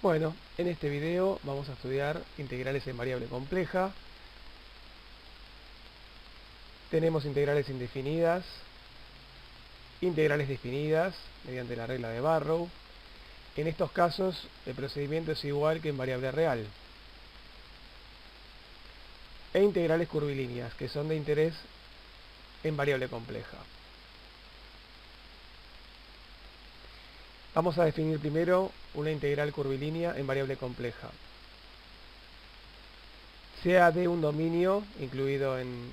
Bueno, en este video vamos a estudiar integrales en variable compleja. Tenemos integrales indefinidas, integrales definidas mediante la regla de Barrow. En estos casos el procedimiento es igual que en variable real. E integrales curvilíneas, que son de interés en variable compleja. Vamos a definir primero una integral curvilínea en variable compleja. Sea de un dominio incluido en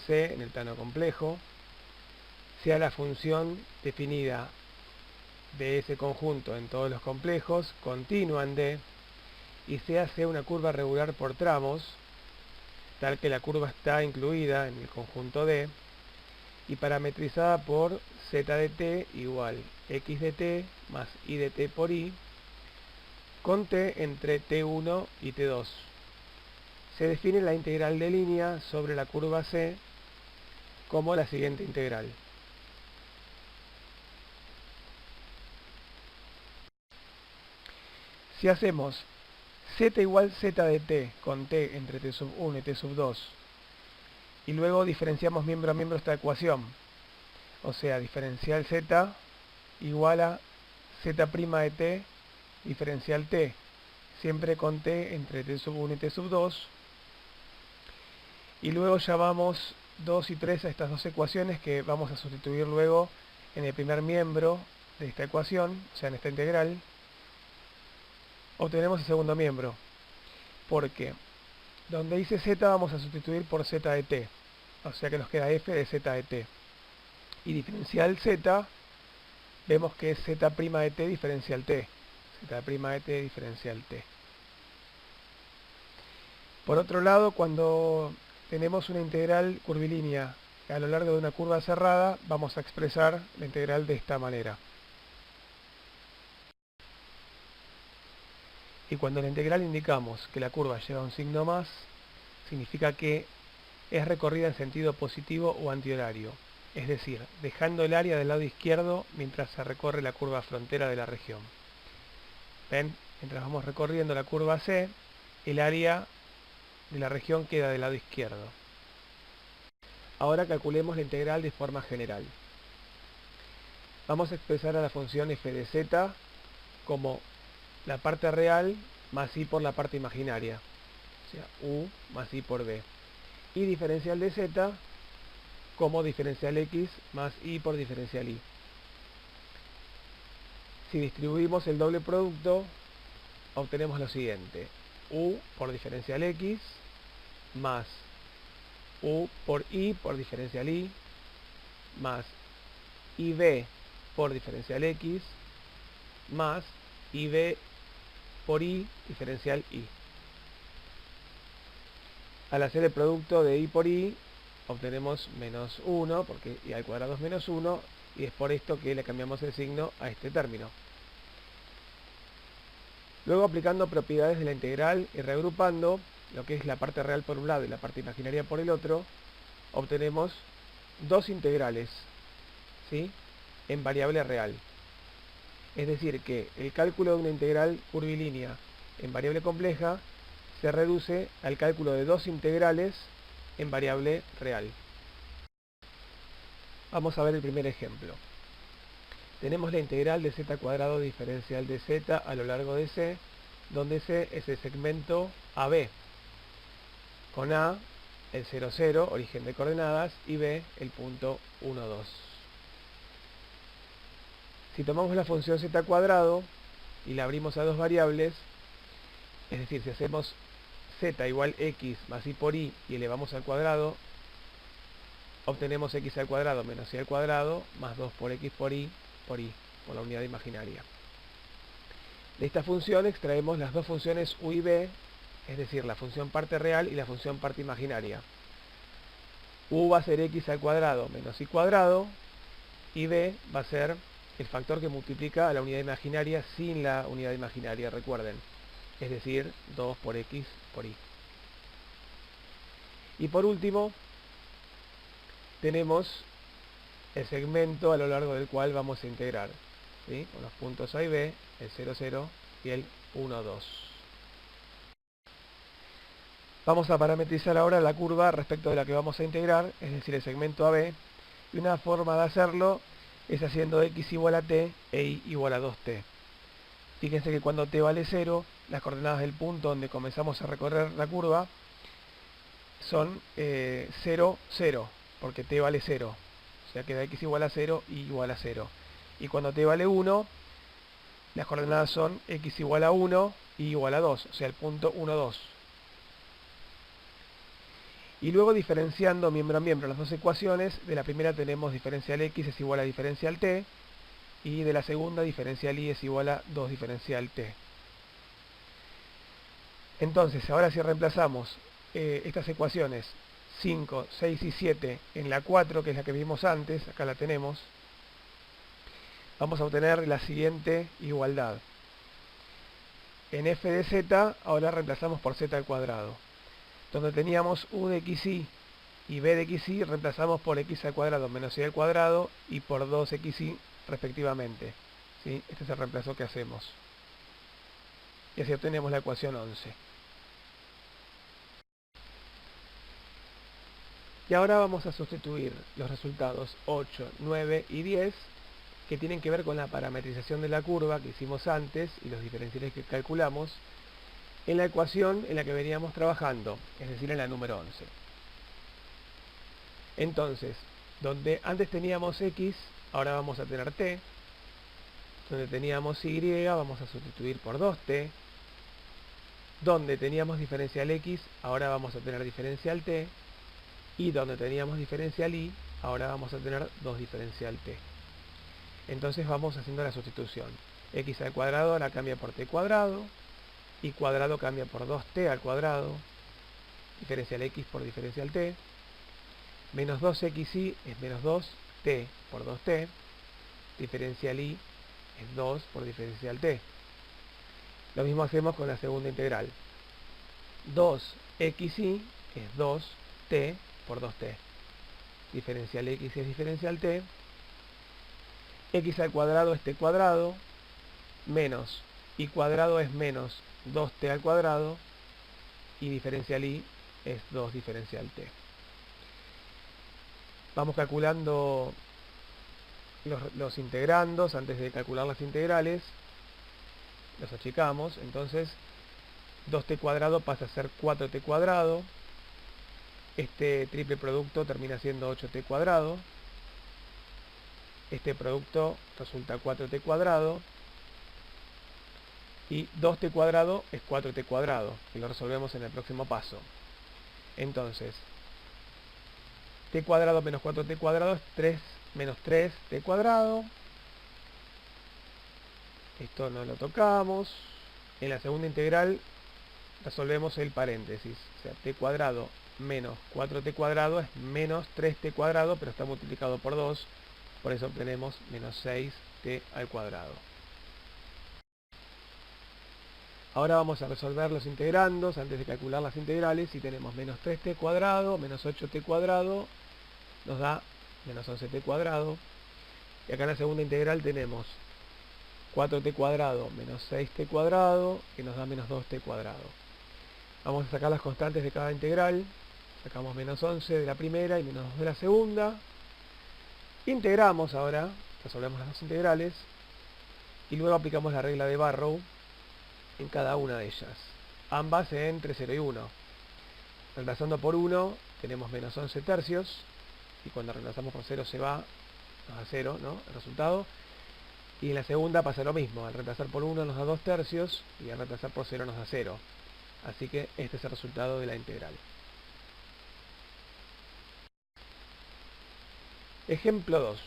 C, en el plano complejo, sea la función definida de ese conjunto en todos los complejos, continua en D, y sea C una curva regular por tramos, tal que la curva está incluida en el conjunto D, y parametrizada por z de t igual x de t más y de t por i, con t entre t1 y t2. Se define la integral de línea sobre la curva C como la siguiente integral. Si hacemos z igual z de t con t entre t sub 1 y t sub 2, y luego diferenciamos miembro a miembro esta ecuación, o sea, diferencial z igual a z' de t diferencial t, siempre con t entre t sub 1 y t sub 2, y luego llamamos 2 y 3 a estas dos ecuaciones que vamos a sustituir luego en el primer miembro de esta ecuación, o sea, en esta integral, obtenemos el segundo miembro, porque donde dice z vamos a sustituir por z de t, o sea que nos queda f de z de t, y diferencial z vemos que es z' de t diferencial t, z' de t diferencial t. Por otro lado, cuando tenemos una integral curvilínea a lo largo de una curva cerrada, vamos a expresar la integral de esta manera. Y cuando en la integral indicamos que la curva lleva un signo más, significa que es recorrida en sentido positivo o antihorario, es decir, dejando el área del lado izquierdo mientras se recorre la curva frontera de la región. ¿Ven? Mientras vamos recorriendo la curva C, el área de la región queda del lado izquierdo. Ahora calculemos la integral de forma general. Vamos a expresar a la función f de z como la parte real más i por la parte imaginaria, o sea, u más i por b. Y diferencial de z como diferencial x más i por diferencial y. Si distribuimos el doble producto, obtenemos lo siguiente: u por diferencial x más u por i por diferencial y más ib por diferencial x más ib por i diferencial y. Al hacer el producto de i por i, obtenemos menos 1, porque i al cuadrado es menos 1, y es por esto que le cambiamos el signo a este término. Luego, aplicando propiedades de la integral y reagrupando lo que es la parte real por un lado y la parte imaginaria por el otro, obtenemos dos integrales, ¿sí?, en variable real. Es decir, que el cálculo de una integral curvilínea en variable compleja se reduce al cálculo de dos integrales en variable real. Vamos a ver el primer ejemplo. Tenemos la integral de z cuadrado diferencial de z a lo largo de C, donde C es el segmento AB, con A el 0, 0, origen de coordenadas, y B el punto 1, 2. Si tomamos la función z cuadrado y la abrimos a dos variables, es decir, si hacemos z igual x más i por i y elevamos al cuadrado, obtenemos x al cuadrado menos y al cuadrado más 2 por x por i, por la unidad imaginaria. De esta función extraemos las dos funciones u y b, es decir, la función parte real y la función parte imaginaria. U va a ser x al cuadrado menos y cuadrado, y b va a ser el factor que multiplica a la unidad imaginaria sin la unidad imaginaria, recuerden, es decir, 2 por x por y. Y por último, tenemos el segmento a lo largo del cual vamos a integrar, ¿sí?, con los puntos A y B, el 0, 0 y el 1, 2. Vamos a parametrizar ahora la curva respecto de la que vamos a integrar, es decir, el segmento AB. Y una forma de hacerlo es haciendo x igual a t e y igual a 2t. Fíjense que cuando t vale 0, las coordenadas del punto donde comenzamos a recorrer la curva son 0, 0, porque t vale 0. O sea, queda x igual a 0 y igual a 0. Y cuando t vale 1, las coordenadas son x igual a 1 y igual a 2, o sea, el punto 1, 2. Y luego diferenciando miembro a miembro las dos ecuaciones, de la primera tenemos diferencial x es igual a diferencial t, y de la segunda diferencial y es igual a 2 diferencial t. Entonces, ahora si reemplazamos estas ecuaciones 5, 6 y 7 en la 4, que es la que vimos antes, acá la tenemos, vamos a obtener la siguiente igualdad. En f de z, ahora reemplazamos por z al cuadrado. Donde teníamos u de xy y b de xy, reemplazamos por x al cuadrado menos y al cuadrado y por 2xy respectivamente. ¿Sí? Este es el reemplazo que hacemos. Y así obtenemos la ecuación 11. Y ahora vamos a sustituir los resultados 8, 9 y 10, que tienen que ver con la parametrización de la curva que hicimos antes y los diferenciales que calculamos, en la ecuación en la que veníamos trabajando, es decir, en la número 11. Entonces, donde antes teníamos x, ahora vamos a tener t. Donde teníamos y, vamos a sustituir por 2t. Donde teníamos diferencial x, ahora vamos a tener diferencial t. Y donde teníamos diferencial y, ahora vamos a tener 2 diferencial t. Entonces vamos haciendo la sustitución. X al cuadrado ahora cambia por t cuadrado. Y cuadrado cambia por 2t al cuadrado. Diferencial x por diferencial t. Menos 2xy es menos 2t por 2t. Diferencial y es 2 por diferencial t. Lo mismo hacemos con la segunda integral. 2xy es 2t por 2t. Diferencial x es diferencial t. X al cuadrado es t cuadrado. Menos y cuadrado es menos 2t al cuadrado. Y diferencial y es 2 diferencial t. Vamos calculando los integrandos antes de calcular las integrales. Los achicamos. Entonces 2t cuadrado pasa a ser 4t cuadrado. Este triple producto termina siendo 8t cuadrado. Este producto resulta 4t cuadrado. Y 2t cuadrado es 4t cuadrado, y lo resolvemos en el próximo paso. Entonces, t cuadrado menos 4t cuadrado es 3 menos 3t cuadrado. Esto no lo tocamos. En la segunda integral resolvemos el paréntesis. O sea, t cuadrado menos 4t cuadrado es menos 3t cuadrado, pero está multiplicado por 2. Por eso obtenemos menos 6t al cuadrado. Ahora vamos a resolver los integrandos antes de calcular las integrales. Y tenemos menos 3t cuadrado menos 8t cuadrado nos da menos 11t cuadrado. Y acá en la segunda integral tenemos 4t cuadrado menos 6t cuadrado, que nos da menos 2t cuadrado. Vamos a sacar las constantes de cada integral. Sacamos menos 11 de la primera y menos 2 de la segunda. Integramos ahora, resolvemos las dos integrales. Y luego aplicamos la regla de Barrow en cada una de ellas. Ambas entre 0 y 1. Reemplazando por 1 tenemos menos 11 tercios. Y cuando reemplazamos por 0 se va, nos da 0, ¿no? El resultado. Y en la segunda pasa lo mismo. Al reemplazar por 1 nos da 2 tercios. Y al reemplazar por 0 nos da 0. Así que este es el resultado de la integral. Ejemplo 2.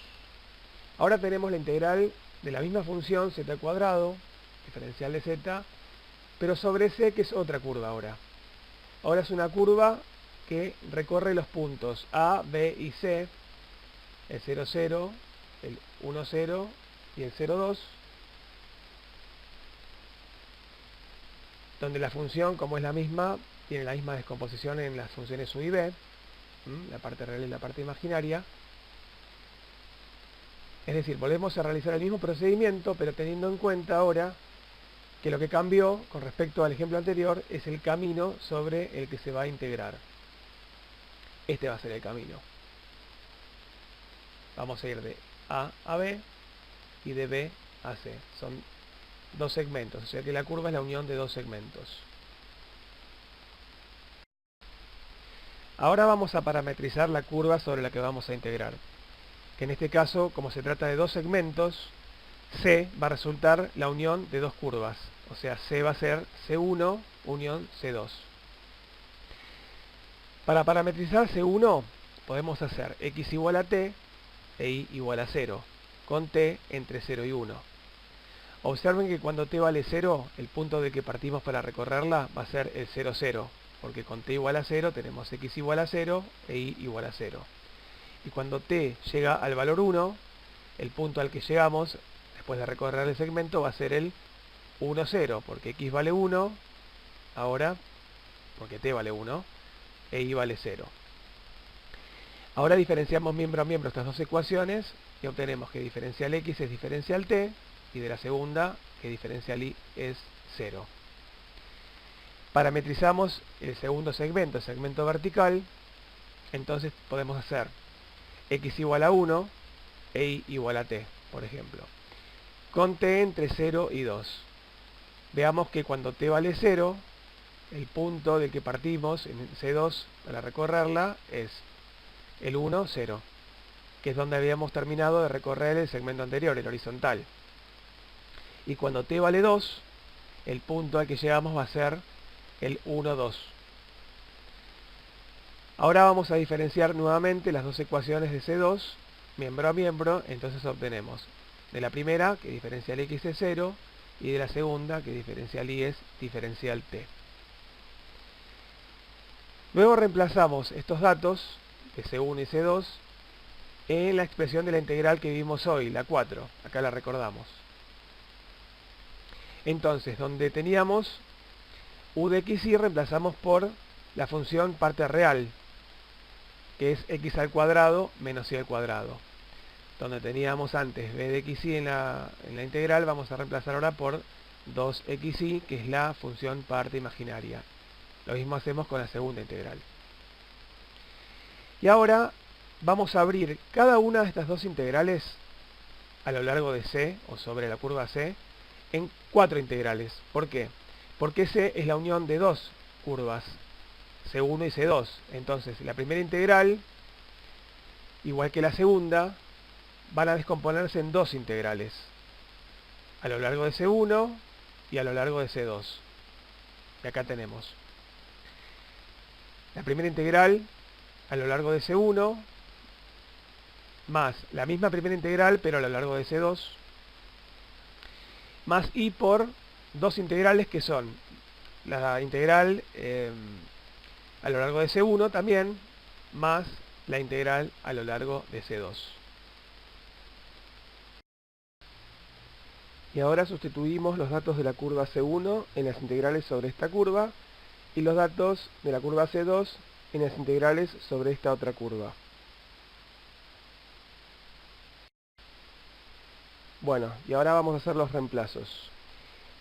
Ahora tenemos la integral de la misma función z al cuadrado, diferencial de z, pero sobre c, que es otra curva ahora. Ahora es una curva que recorre los puntos A, B y C, el 0, 0, el 1, 0 y el 0, 2, donde la función, como es la misma, tiene la misma descomposición en las funciones u y b, la parte real y la parte imaginaria. Es decir, volvemos a realizar el mismo procedimiento, pero teniendo en cuenta ahora que lo que cambió con respecto al ejemplo anterior es el camino sobre el que se va a integrar. Este va a ser el camino. Vamos a ir de A a B y de B a C. Son dos segmentos, o sea que la curva es la unión de dos segmentos. Ahora vamos a parametrizar la curva sobre la que vamos a integrar. Que en este caso, como se trata de dos segmentos, C va a resultar la unión de dos curvas. O sea, C va a ser C1 unión C2. Para parametrizar C1 podemos hacer x igual a t e y igual a 0, con t entre 0 y 1. Observen que cuando t vale 0, el punto de que partimos para recorrerla va a ser el 0, 0, porque con t igual a 0 tenemos x igual a 0 e y igual a 0. Y cuando t llega al valor 1, el punto al que llegamos, después de recorrer el segmento, va a ser el 1, 0, porque x vale 1, ahora, porque t vale 1, e y vale 0. Ahora diferenciamos miembro a miembro estas dos ecuaciones y obtenemos que diferencial x es diferencial t, y de la segunda que diferencial y es 0. Parametrizamos el segundo segmento, el segmento vertical, entonces podemos hacer x igual a 1 e y igual a t, por ejemplo, con t entre 0 y 2. Veamos que cuando t vale 0, el punto del que partimos en C2 para recorrerla es el 1, 0, que es donde habíamos terminado de recorrer el segmento anterior, el horizontal. Y cuando t vale 2, el punto al que llegamos va a ser el 1, 2. Ahora vamos a diferenciar nuevamente las dos ecuaciones de C2, miembro a miembro, entonces obtenemos de la primera, que diferencial x es 0, y de la segunda, que diferencial y es diferencial t. Luego reemplazamos estos datos de C1 y C2 en la expresión de la integral que vimos hoy, la 4. Acá la recordamos. Entonces, donde teníamos u de x y, reemplazamos por la función parte real, que es x al cuadrado menos y al cuadrado. Donde teníamos antes b de xy en la integral, vamos a reemplazar ahora por 2xy, que es la función parte imaginaria. Lo mismo hacemos con la segunda integral. Y ahora vamos a abrir cada una de estas dos integrales a lo largo de C, o sobre la curva C, en 4 integrales. ¿Por qué? Porque C es la unión de dos curvas, C1 y C2. Entonces, la primera integral, igual que la segunda, van a descomponerse en dos integrales, a lo largo de C1 y a lo largo de C2. Y acá tenemos la primera integral a lo largo de C1, más la misma primera integral, pero a lo largo de C2, más y por dos integrales que son la integral a lo largo de C1 también, más la integral a lo largo de C2. Y ahora sustituimos los datos de la curva C1 en las integrales sobre esta curva, y los datos de la curva C2 en las integrales sobre esta otra curva. Bueno, y ahora vamos a hacer los reemplazos.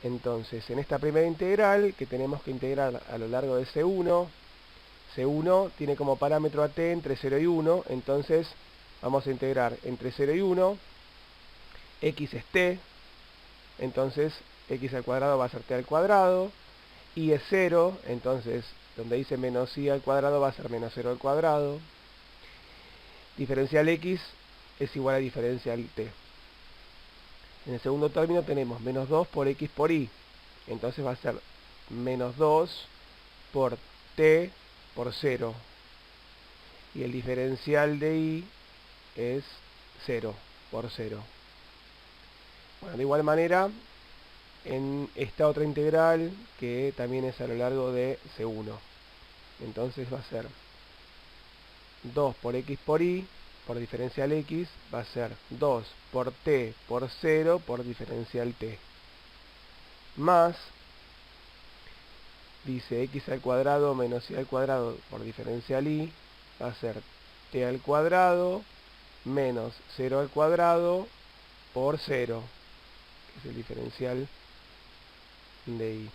Entonces, en esta primera integral, que tenemos que integrar a lo largo de C1, C1 tiene como parámetro a t entre 0 y 1, entonces vamos a integrar entre 0 y 1, x es t, entonces x al cuadrado va a ser t al cuadrado, y es 0, entonces donde dice menos y al cuadrado va a ser menos 0 al cuadrado, diferencial x es igual a diferencial t. En el segundo término tenemos menos 2 por x por y, entonces va a ser menos 2 por t por 0, y el diferencial de y es 0 por 0. Bueno, de igual manera, en esta otra integral, que también es a lo largo de C1, entonces va a ser 2 por x por y, por diferencial x, va a ser 2 por t por 0 por diferencial t, más, dice x al cuadrado menos y al cuadrado por diferencial y, va a ser t al cuadrado menos 0 al cuadrado por 0, que es el diferencial de i.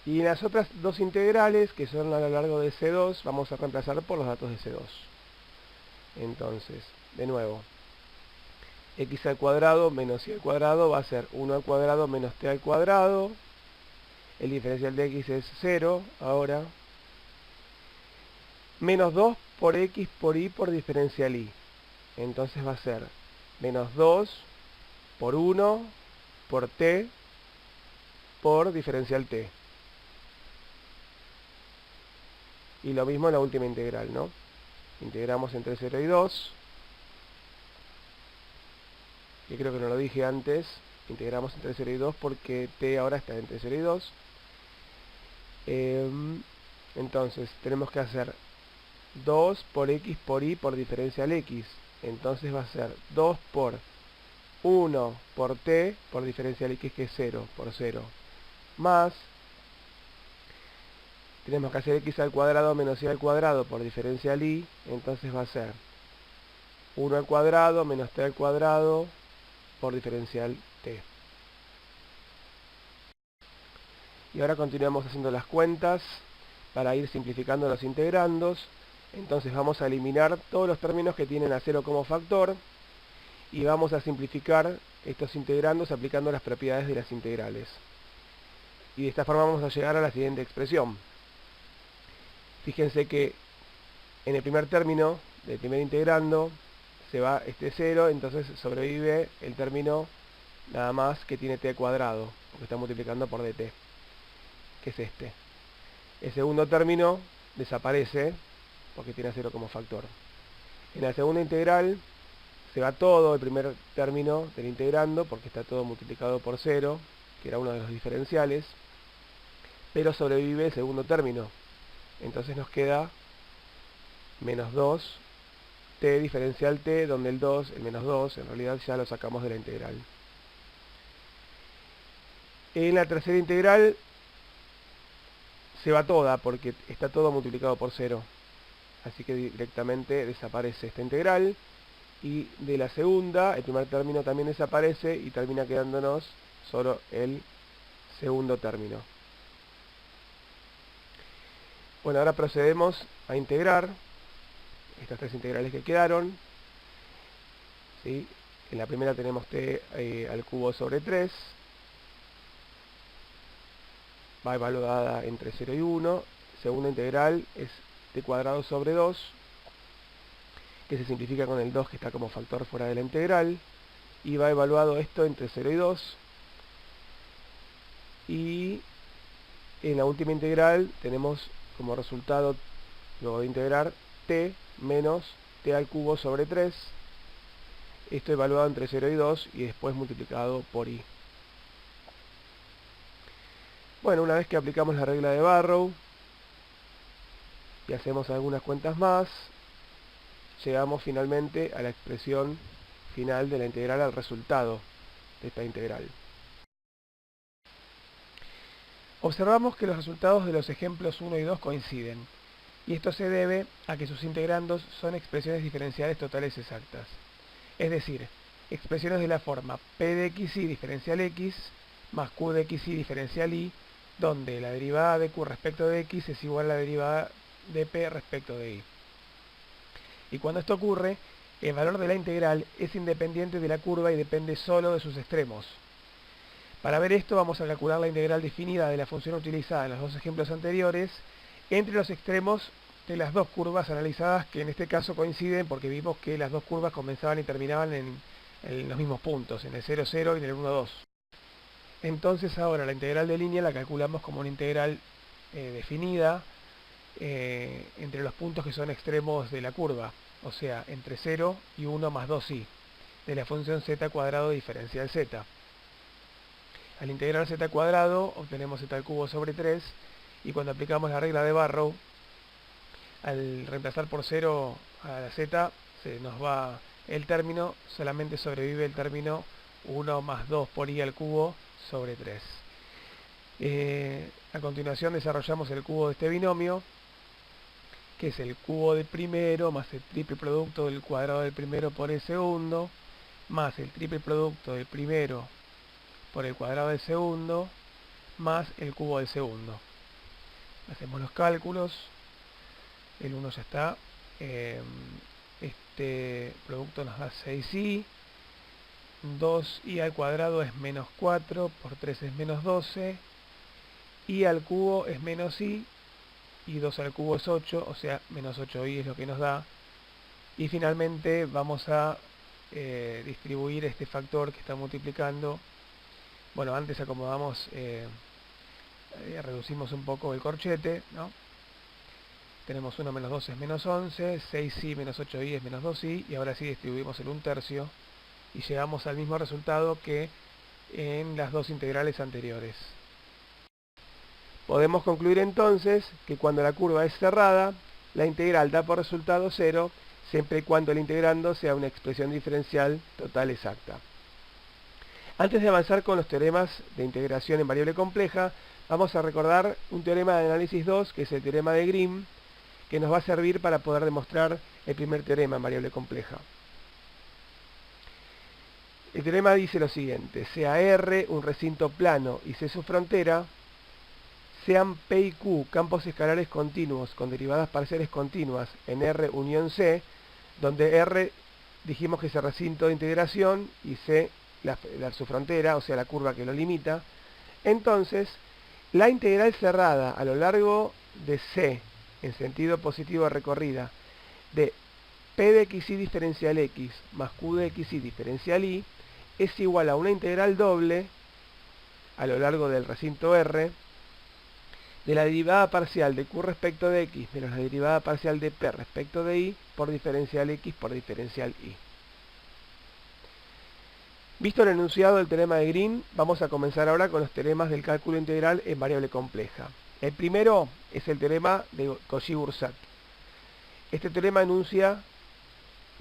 Y las otras dos integrales, que son a lo largo de C2, vamos a reemplazar por los datos de C2. Entonces, de nuevo, x al cuadrado menos y al cuadrado va a ser 1 al cuadrado menos t al cuadrado. El diferencial de x es 0 ahora. Menos 2 por x por y por diferencial y. Entonces va a ser menos 2 por 1 por t por diferencial t. Y lo mismo en la última integral, ¿no? Integramos entre 0 y 2. Y creo que no lo dije antes. Integramos entre 0 y 2 porque t ahora está entre 0 y 2. Entonces tenemos que hacer 2 por x por y por diferencial x. Entonces va a ser 2 por 1 por t por diferencial x, que es 0 por 0. Más, tenemos que hacer x al cuadrado menos y al cuadrado por diferencial y. Entonces va a ser 1 al cuadrado menos t al cuadrado por diferencial t. Y ahora continuamos haciendo las cuentas para ir simplificando los integrandos. Entonces vamos a eliminar todos los términos que tienen a 0 como factor y vamos a simplificar estos integrandos aplicando las propiedades de las integrales. Y de esta forma vamos a llegar a la siguiente expresión. Fíjense que en el primer término del primer integrando se va este 0, entonces sobrevive el término nada más que tiene t al cuadrado, porque está multiplicando por dt, que es este. El segundo término desaparece porque tiene a 0 como factor. En la segunda integral se va todo el primer término del integrando porque está todo multiplicado por 0, que era uno de los diferenciales, pero sobrevive el segundo término. Entonces nos queda menos 2 t diferencial t, donde el 2, el menos 2, en realidad ya lo sacamos de la integral. En la tercera integral se va toda porque está todo multiplicado por 0. Así que directamente desaparece esta integral. Y de la segunda, el primer término también desaparece y termina quedándonos solo el segundo término. Bueno, ahora procedemos a integrar estas tres integrales que quedaron. ¿Sí? En la primera tenemos t al cubo sobre 3. Va evaluada entre 0 y 1. Segunda integral es t cuadrado sobre 2, que se simplifica con el 2 que está como factor fuera de la integral. Y va evaluado esto entre 0 y 2. Y en la última integral tenemos como resultado, luego de integrar, t menos t al cubo sobre 3. Esto evaluado entre 0 y 2 y después multiplicado por i. Bueno, una vez que aplicamos la regla de Barrow y hacemos algunas cuentas más, llegamos finalmente a la expresión final de la integral, al resultado de esta integral. Observamos que los resultados de los ejemplos 1 y 2 coinciden, y esto se debe a que sus integrandos son expresiones diferenciales totales exactas. Es decir, expresiones de la forma p de xy diferencial x más q de xy diferencial y, donde la derivada de q respecto de x es igual a la derivada de p respecto de y. Y cuando esto ocurre, el valor de la integral es independiente de la curva y depende solo de sus extremos. Para ver esto vamos a calcular la integral definida de la función utilizada en los dos ejemplos anteriores entre los extremos de las dos curvas analizadas, que en este caso coinciden porque vimos que las dos curvas comenzaban y terminaban en los mismos puntos, en el 0, 0 y en el 1, 2. Entonces ahora la integral de línea la calculamos como una integral definida entre los puntos que son extremos de la curva, o sea, entre 0 y 1 más 2i, de la función z cuadrado diferencial z. Al integrar z cuadrado obtenemos z al cubo sobre 3, y cuando aplicamos la regla de Barrow, al reemplazar por 0 a la z, se nos va el término, solamente sobrevive el término 1 más 2 por i al cubo sobre 3. A continuación desarrollamos el cubo de este binomio, que es el cubo del primero más el triple producto del cuadrado del primero por el segundo, más el triple producto del primero por el cuadrado del segundo más el cubo del segundo. Hacemos los cálculos, el 1 ya está, este producto nos da 6i, 2i al cuadrado es menos 4, por 3 es menos 12, i al cubo es menos i, y 2 al cubo es 8, o sea, menos 8i es lo que nos da. Y finalmente vamos a distribuir este factor que está multiplicando. Bueno, antes acomodamos, reducimos un poco el corchete, ¿no? Tenemos 1 menos 2 es menos 11, 6i menos 8i es menos 2i, y ahora sí distribuimos el 1/3 y llegamos al mismo resultado que en las dos integrales anteriores. Podemos concluir entonces que cuando la curva es cerrada, la integral da por resultado 0, siempre y cuando el integrando sea una expresión diferencial total exacta. Antes de avanzar con los teoremas de integración en variable compleja, vamos a recordar un teorema de análisis 2, que es el teorema de Grimm, que nos va a servir para poder demostrar el primer teorema en variable compleja. El teorema dice lo siguiente: sea R un recinto plano y C su frontera, sean P y Q campos escalares continuos con derivadas parciales continuas en R unión C, donde R dijimos que es el recinto de integración y C su frontera, o sea la curva que lo limita. Entonces, la integral cerrada a lo largo de C en sentido positivo de recorrida de P de xy diferencial x más Q de xy diferencial y es igual a una integral doble a lo largo del recinto R de la derivada parcial de Q respecto de x menos la derivada parcial de P respecto de y por diferencial x por diferencial y. Visto el enunciado del teorema de Green, vamos a comenzar ahora con los teoremas del cálculo integral en variable compleja. El primero es el teorema de Cauchy-Boursac. Este teorema enuncia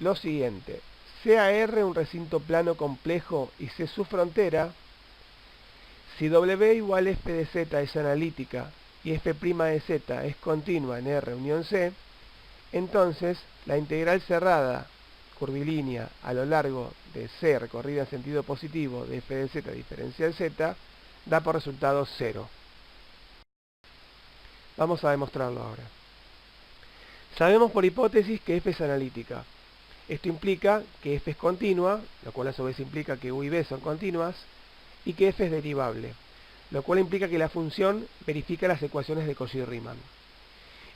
lo siguiente: sea R un recinto plano complejo y C su frontera, si W igual f de z es analítica y f' de z es continua en R unión C, entonces la integral cerrada curvilínea a lo largo de C recorrida en sentido positivo de f de z diferencial z da por resultado 0. Vamos a demostrarlo ahora. Sabemos por hipótesis que f es analítica. Esto implica que f es continua, lo cual a su vez implica que u y b son continuas, y que f es derivable, lo cual implica que la función verifica las ecuaciones de Cauchy-Riemann.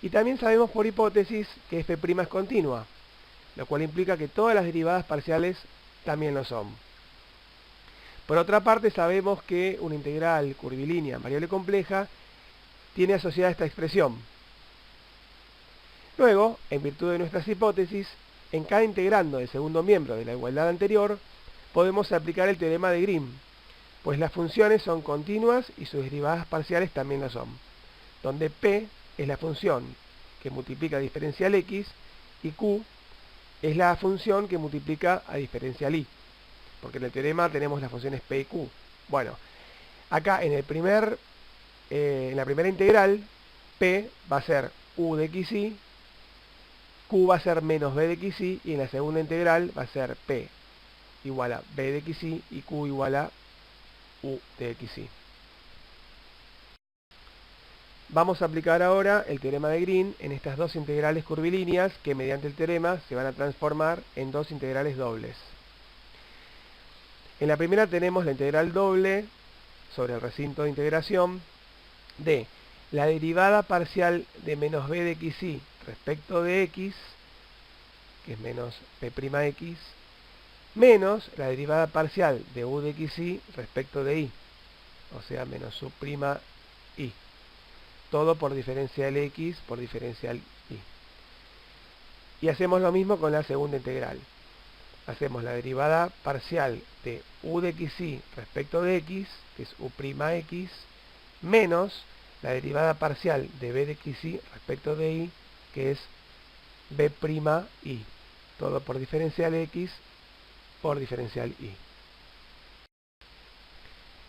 Y también sabemos por hipótesis que f' es continua, lo cual implica que todas las derivadas parciales también lo son. Por otra parte, sabemos que una integral curvilínea en variable compleja tiene asociada esta expresión. Luego, en virtud de nuestras hipótesis, en cada integrando del segundo miembro de la igualdad anterior, podemos aplicar el teorema de Grimm, pues las funciones son continuas y sus derivadas parciales también lo son, donde P es la función que multiplica a diferencial x y Q es la función que multiplica a diferencial y, porque en el teorema tenemos las funciones P y Q. Bueno, acá en la primera integral, P va a ser u de xy, Q va a ser menos b de xy, y en la segunda integral va a ser P igual a b de xy y Q igual a u de xy. Vamos a aplicar ahora el teorema de Green en estas dos integrales curvilíneas que mediante el teorema se van a transformar en dos integrales dobles. En la primera tenemos la integral doble sobre el recinto de integración de la derivada parcial de menos b de xy respecto de x, que es menos p'x, menos la derivada parcial de u de xy respecto de y, o sea, menos su' y. Todo por diferencial x por diferencial y. Y hacemos lo mismo con la segunda integral. Hacemos la derivada parcial de u de xy respecto de x, que es u'x, menos la derivada parcial de b de xy respecto de y, que es b'y. Todo por diferencial x por diferencial y.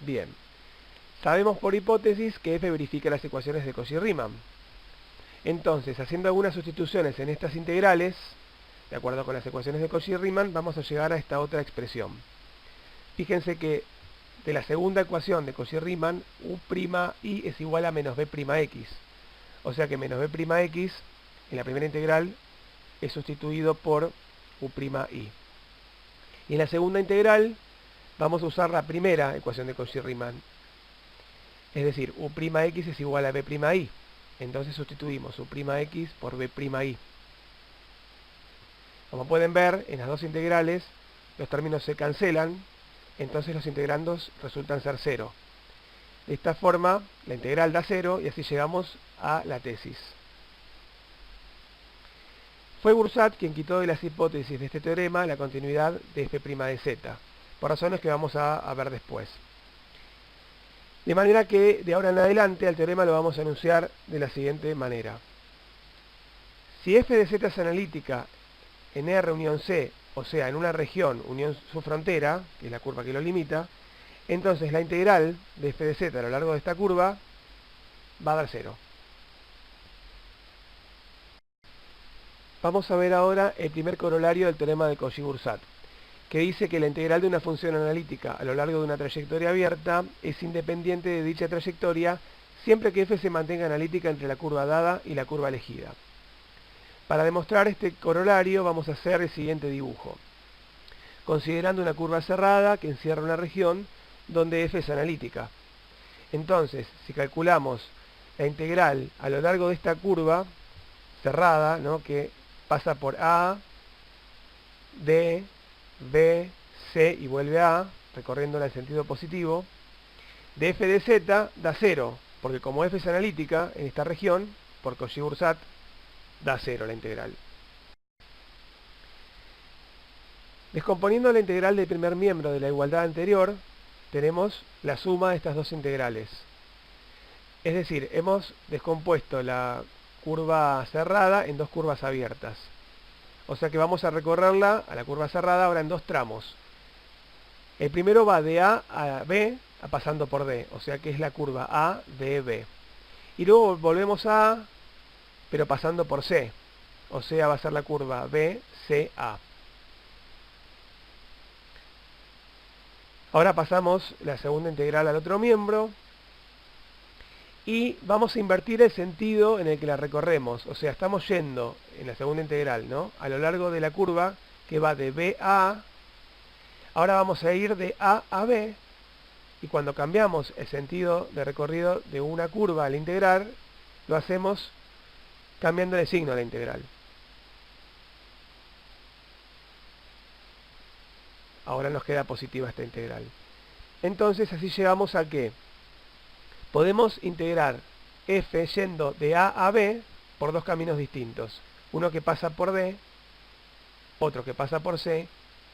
Bien. Sabemos por hipótesis que f verifica las ecuaciones de Cauchy-Riemann. Entonces, haciendo algunas sustituciones en estas integrales, de acuerdo con las ecuaciones de Cauchy-Riemann, vamos a llegar a esta otra expresión. Fíjense que de la segunda ecuación de Cauchy-Riemann, U'I es igual a menos B'X. O sea que menos B'X en la primera integral es sustituido por U'I. Y en la segunda integral vamos a usar la primera ecuación de Cauchy-Riemann. Es decir, U'X es igual a B'I. Entonces sustituimos U'X por B'I. Como pueden ver, en las dos integrales los términos se cancelan, entonces los integrandos resultan ser 0. De esta forma, la integral da 0 y así llegamos a la tesis. Fue Bursat quien quitó de las hipótesis de este teorema la continuidad de f' de z, por razones que vamos a ver después. De manera que de ahora en adelante al teorema lo vamos a enunciar de la siguiente manera. Si f de z es analítica en R unión C, o sea, en una región unión su frontera, que es la curva que lo limita, entonces la integral de f de z a lo largo de esta curva va a dar 0. Vamos a ver ahora el primer corolario del teorema de Cauchy-Bursat, que dice que la integral de una función analítica a lo largo de una trayectoria abierta es independiente de dicha trayectoria siempre que f se mantenga analítica entre la curva dada y la curva elegida. Para demostrar este corolario vamos a hacer el siguiente dibujo. Considerando una curva cerrada que encierra una región donde f es analítica. Entonces, si calculamos la integral a lo largo de esta curva cerrada, ¿no?, que pasa por A, D, B, C y vuelve a A, recorriéndola en sentido positivo, de f de z da 0, porque como f es analítica en esta región, por Cauchy-Bursat, da 0 la integral. Descomponiendo la integral del primer miembro de la igualdad anterior, tenemos la suma de estas dos integrales. Es decir, hemos descompuesto la curva cerrada en dos curvas abiertas. O sea que vamos a recorrerla, a la curva cerrada, ahora en dos tramos. El primero va de A a B, pasando por D, o sea que es la curva A, D, B. Y luego volvemos a A, pero pasando por C, o sea va a ser la curva B, C, A. Ahora pasamos la segunda integral al otro miembro y vamos a invertir el sentido en el que la recorremos. O sea, estamos yendo en la segunda integral, ¿no?, a lo largo de la curva que va de B a A. Ahora vamos a ir de A a B y cuando cambiamos el sentido de recorrido de una curva al integrar, lo hacemos cambiando el signo a la integral. Ahora nos queda positiva esta integral. Entonces así llegamos a que podemos integrar f yendo de A a B por dos caminos distintos. Uno que pasa por D, otro que pasa por C,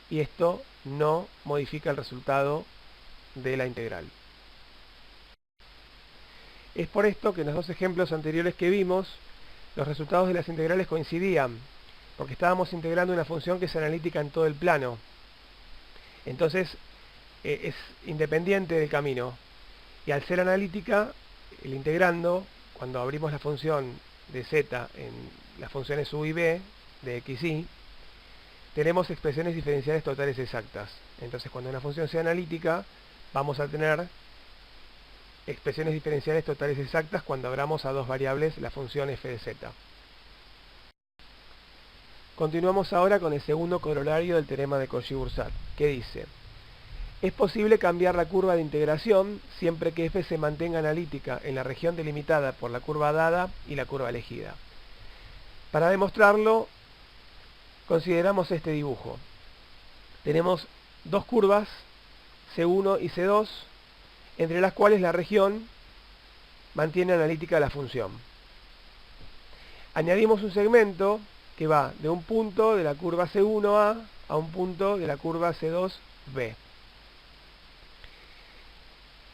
y esto no modifica el resultado de la integral. Es por esto que en los dos ejemplos anteriores que vimos, los resultados de las integrales coincidían, porque estábamos integrando una función que es analítica en todo el plano. Entonces, es independiente del camino. Y al ser analítica, el integrando, cuando abrimos la función de z en las funciones u y b de x, y, tenemos expresiones diferenciales totales exactas. Entonces, cuando una función sea analítica, vamos a tener expresiones diferenciales totales exactas cuando abramos a dos variables la función f de z. Continuamos ahora con el segundo corolario del teorema de Cauchy-Bursat, que dice: es posible cambiar la curva de integración siempre que f se mantenga analítica en la región delimitada por la curva dada y la curva elegida. Para demostrarlo, consideramos este dibujo. Tenemos dos curvas, C1 y C2, entre las cuales la región mantiene analítica la función. Añadimos un segmento que va de un punto de la curva C1A a un punto de la curva C2B.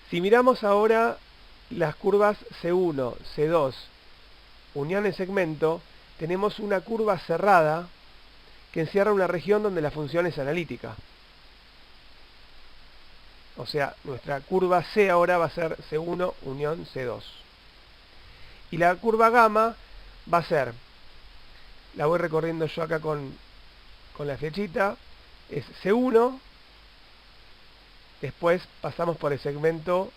Si miramos ahora las curvas C1, C2, unión en segmento, tenemos una curva cerrada que encierra una región donde la función es analítica. O sea, nuestra curva C ahora va a ser C1 unión C2. Y la curva gamma va a ser, la voy recorriendo yo acá con la flechita, es C1, Después pasamos por el segmento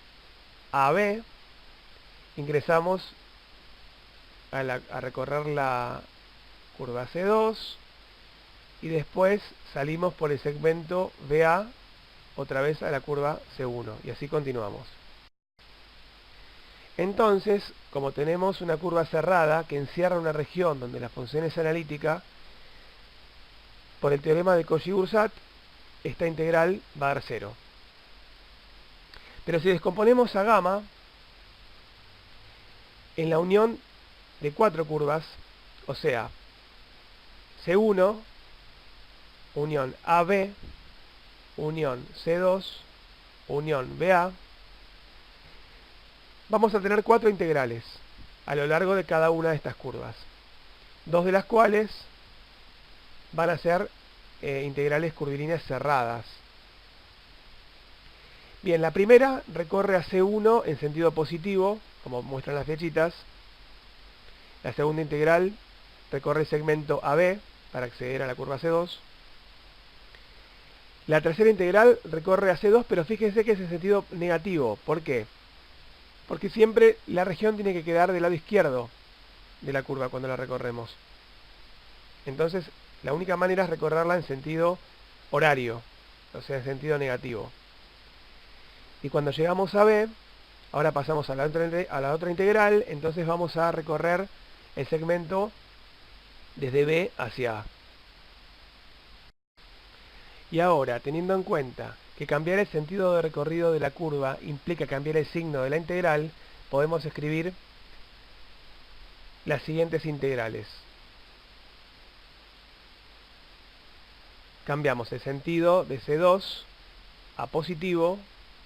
AB, ingresamos a recorrer la curva C2 y después salimos por el segmento BA otra vez a la curva C1 y así continuamos. Entonces, como tenemos una curva cerrada que encierra una región donde la función es analítica, por el teorema de Cauchy-Grosset, esta integral va a dar 0. Pero si descomponemos a gamma, en la unión de 4 curvas, o sea, C1, unión AB, unión C2, unión BA, vamos a tener 4 integrales a lo largo de cada una de estas curvas, 2 de las cuales van a ser integrales curvilíneas cerradas. Bien, la primera recorre a C1 en sentido positivo, como muestran las flechitas. La segunda integral recorre el segmento AB para acceder a la curva C2. La tercera integral recorre a C2, pero fíjense que es en sentido negativo. ¿Por qué? Porque siempre la región tiene que quedar del lado izquierdo de la curva cuando la recorremos. Entonces, la única manera es recorrerla en sentido horario, o sea, en sentido negativo. Y cuando llegamos a B, ahora pasamos a la otra integral, entonces vamos a recorrer el segmento desde B hacia A. Y ahora, teniendo en cuenta que cambiar el sentido de recorrido de la curva implica cambiar el signo de la integral, podemos escribir las siguientes integrales. Cambiamos el sentido de C2 a positivo,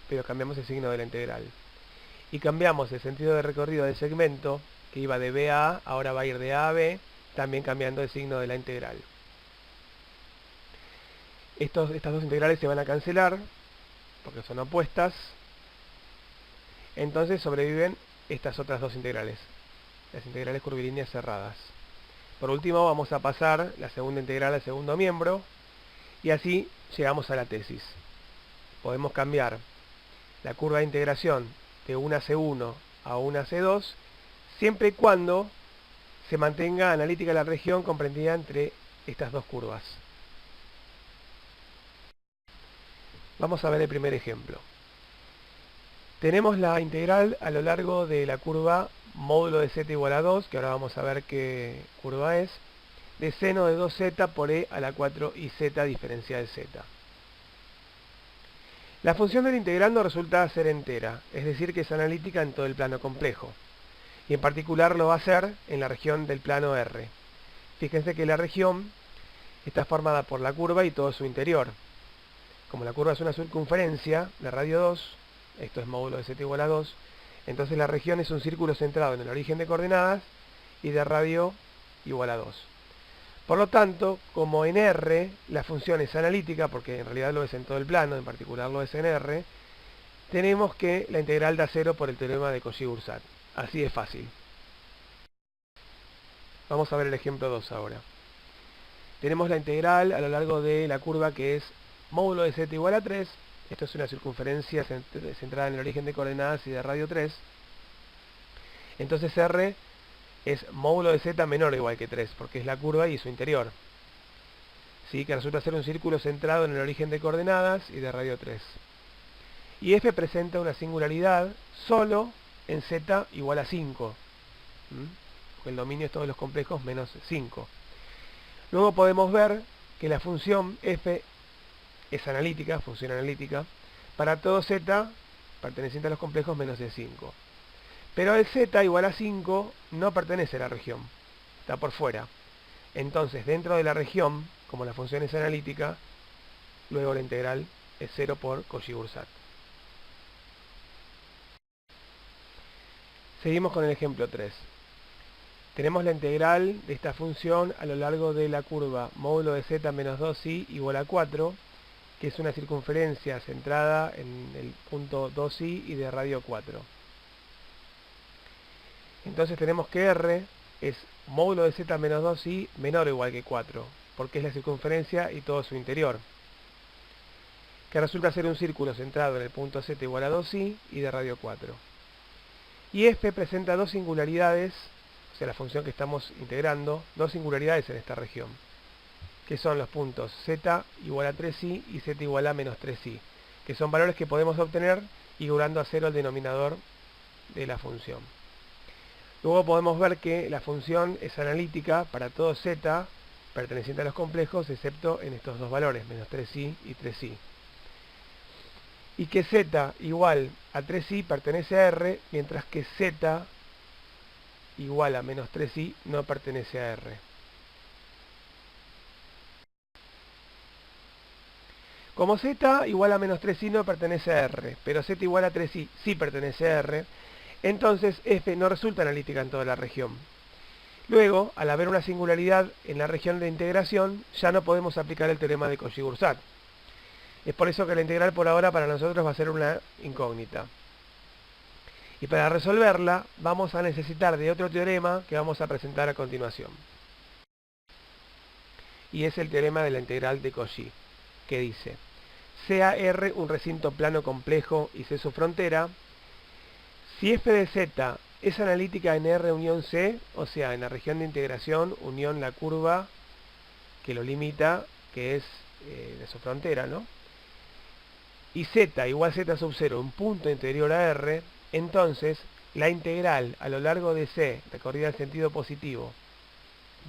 pero cambiamos el signo de la integral. Y cambiamos el sentido de recorrido del segmento, que iba de B a A, ahora va a ir de A a B, también cambiando el signo de la integral. Estas dos integrales se van a cancelar, porque son opuestas. Entonces sobreviven estas otras dos integrales, las integrales curvilíneas cerradas. Por último vamos a pasar la segunda integral al segundo miembro, y así llegamos a la tesis. Podemos cambiar la curva de integración de una C1 a una C2, siempre y cuando se mantenga analítica la región comprendida entre estas dos curvas. Vamos a ver el primer ejemplo. Tenemos la integral a lo largo de la curva módulo de z igual a 2, que ahora vamos a ver qué curva es, de seno de 2z por e a la 4 y z diferencial z. La función del integrando resulta ser entera, es decir que es analítica en todo el plano complejo, y en particular lo va a ser en la región del plano R. Fíjense que la región está formada por la curva y todo su interior. Como la curva es una circunferencia de radio 2, esto es módulo de z igual a 2, entonces la región es un círculo centrado en el origen de coordenadas y de radio igual a 2. Por lo tanto, como en R la función es analítica, porque en realidad lo es en todo el plano, en particular lo es en R, tenemos que la integral da 0 por el teorema de Cauchy-Grosset. Así de fácil. Vamos a ver el ejemplo 2 ahora. Tenemos la integral a lo largo de la curva que es módulo de z igual a 3. Esto es una circunferencia centrada en el origen de coordenadas y de radio 3. Entonces R es módulo de z menor o igual que 3, porque es la curva y su interior. ¿Sí? Que resulta ser un círculo centrado en el origen de coordenadas y de radio 3. Y F presenta una singularidad solo en z igual a 5. Porque el dominio es todos los complejos menos 5. Luego podemos ver que la función F es analítica, función analítica, para todo z perteneciente a los complejos menos de 5. Pero el z igual a 5 no pertenece a la región, está por fuera. Entonces, dentro de la región, como la función es analítica, luego la integral es 0 por Cauchy-Grosset. Seguimos con el ejemplo 3. Tenemos la integral de esta función a lo largo de la curva módulo de z menos 2i igual a 4, que es una circunferencia centrada en el punto 2i y de radio 4. Entonces tenemos que R es módulo de z menos 2i menor o igual que 4, porque es la circunferencia y todo su interior. que resulta ser un círculo centrado en el punto z igual a 2i y de radio 4. Y f presenta dos singularidades, o sea, la función que estamos integrando, dos singularidades en esta región, que son los puntos z igual a 3i y z igual a menos 3i, que son valores que podemos obtener igualando a 0 el denominador de la función. Luego podemos ver que la función es analítica para todo z perteneciente a los complejos, excepto en estos dos valores, menos 3i y 3i. Y que z igual a 3i pertenece a R, mientras que z igual a menos 3i no pertenece a R. Como z igual a menos 3i no pertenece a R, pero z igual a 3i sí pertenece a R, entonces f no resulta analítica en toda la región. Luego, al haber una singularidad en la región de integración, ya no podemos aplicar el teorema de Cauchy-Grosart. Es por eso que la integral por ahora para nosotros va a ser una incógnita. Y para resolverla vamos a necesitar de otro teorema que vamos a presentar a continuación. Y es el teorema de la integral de Cauchy, que dice: sea R un recinto plano complejo y C su frontera, si f de z es analítica en R unión C, o sea, en la región de integración unión la curva que lo limita, que es de su frontera, ¿no? Y z igual z sub 0, un punto interior a R, entonces la integral a lo largo de C, recorrida en sentido positivo,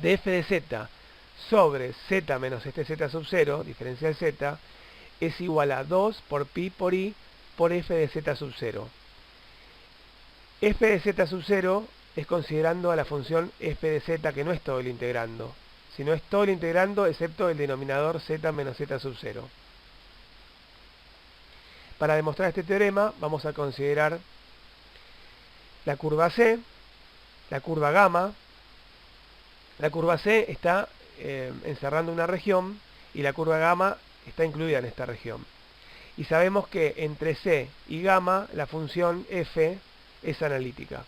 de f de z sobre z menos este z sub 0, diferencial z, es igual a 2 por pi por i por f de z sub 0. F de z sub 0 es considerando a la función f de z, que no es todo el integrando, sino es todo el integrando excepto el denominador z menos z sub 0. Para demostrar este teorema vamos a considerar la curva C, la curva gamma. La curva C está encerrando una región y la curva gamma está incluida en esta región. Y sabemos que entre C y gamma la función f es analítica.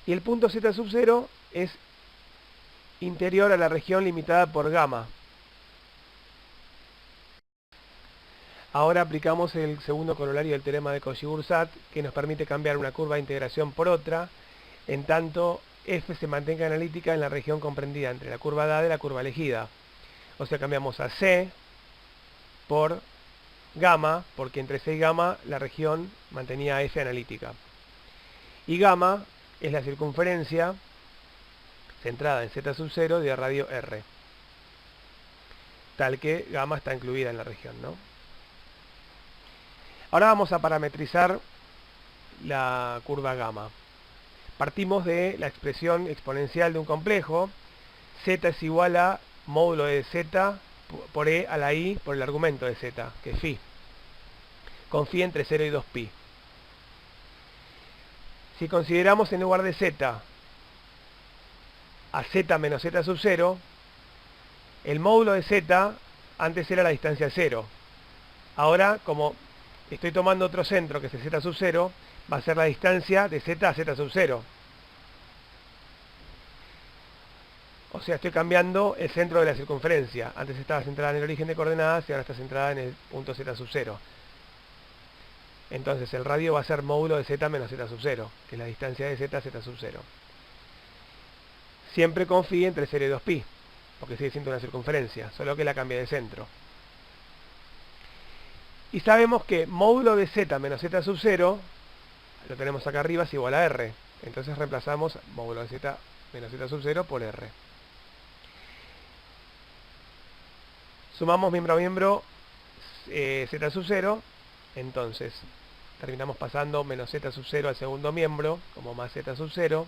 Y el punto z sub 0 es interior a la región limitada por gamma. Ahora aplicamos el segundo corolario del teorema de Cauchy-Grosart, que nos permite cambiar una curva de integración por otra, en tanto f se mantenga analítica en la región comprendida entre la curva dada y la curva elegida. O sea, cambiamos a C por gamma, porque entre C y gamma la región mantenía f analítica. Y gamma es la circunferencia centrada en z sub 0 de radio R, tal que gamma está incluida en la región, ¿no? Ahora vamos a parametrizar la curva gamma. Partimos de la expresión exponencial de un complejo. Z es igual a módulo de z por e a la i por el argumento de z, que es phi, con phi entre 0 y 2pi. Si consideramos en lugar de z a z menos z sub 0, el módulo de z antes era la distancia 0. Ahora, como estoy tomando otro centro que es el z sub 0, va a ser la distancia de z a z sub 0. O sea, estoy cambiando el centro de la circunferencia. Antes estaba centrada en el origen de coordenadas y ahora está centrada en el punto z sub 0. Entonces el radio va a ser módulo de z menos z sub 0, que es la distancia de z a z sub 0. Siempre con phi entre 0 y 2pi, porque sigue siendo una circunferencia, solo que la cambia de centro. Y sabemos que módulo de z menos z sub 0, lo tenemos acá arriba, es igual a r. Entonces reemplazamos módulo de z menos z sub 0 por r. Sumamos miembro a miembro z sub 0, entonces terminamos pasando menos z sub 0 al segundo miembro, como más z sub 0.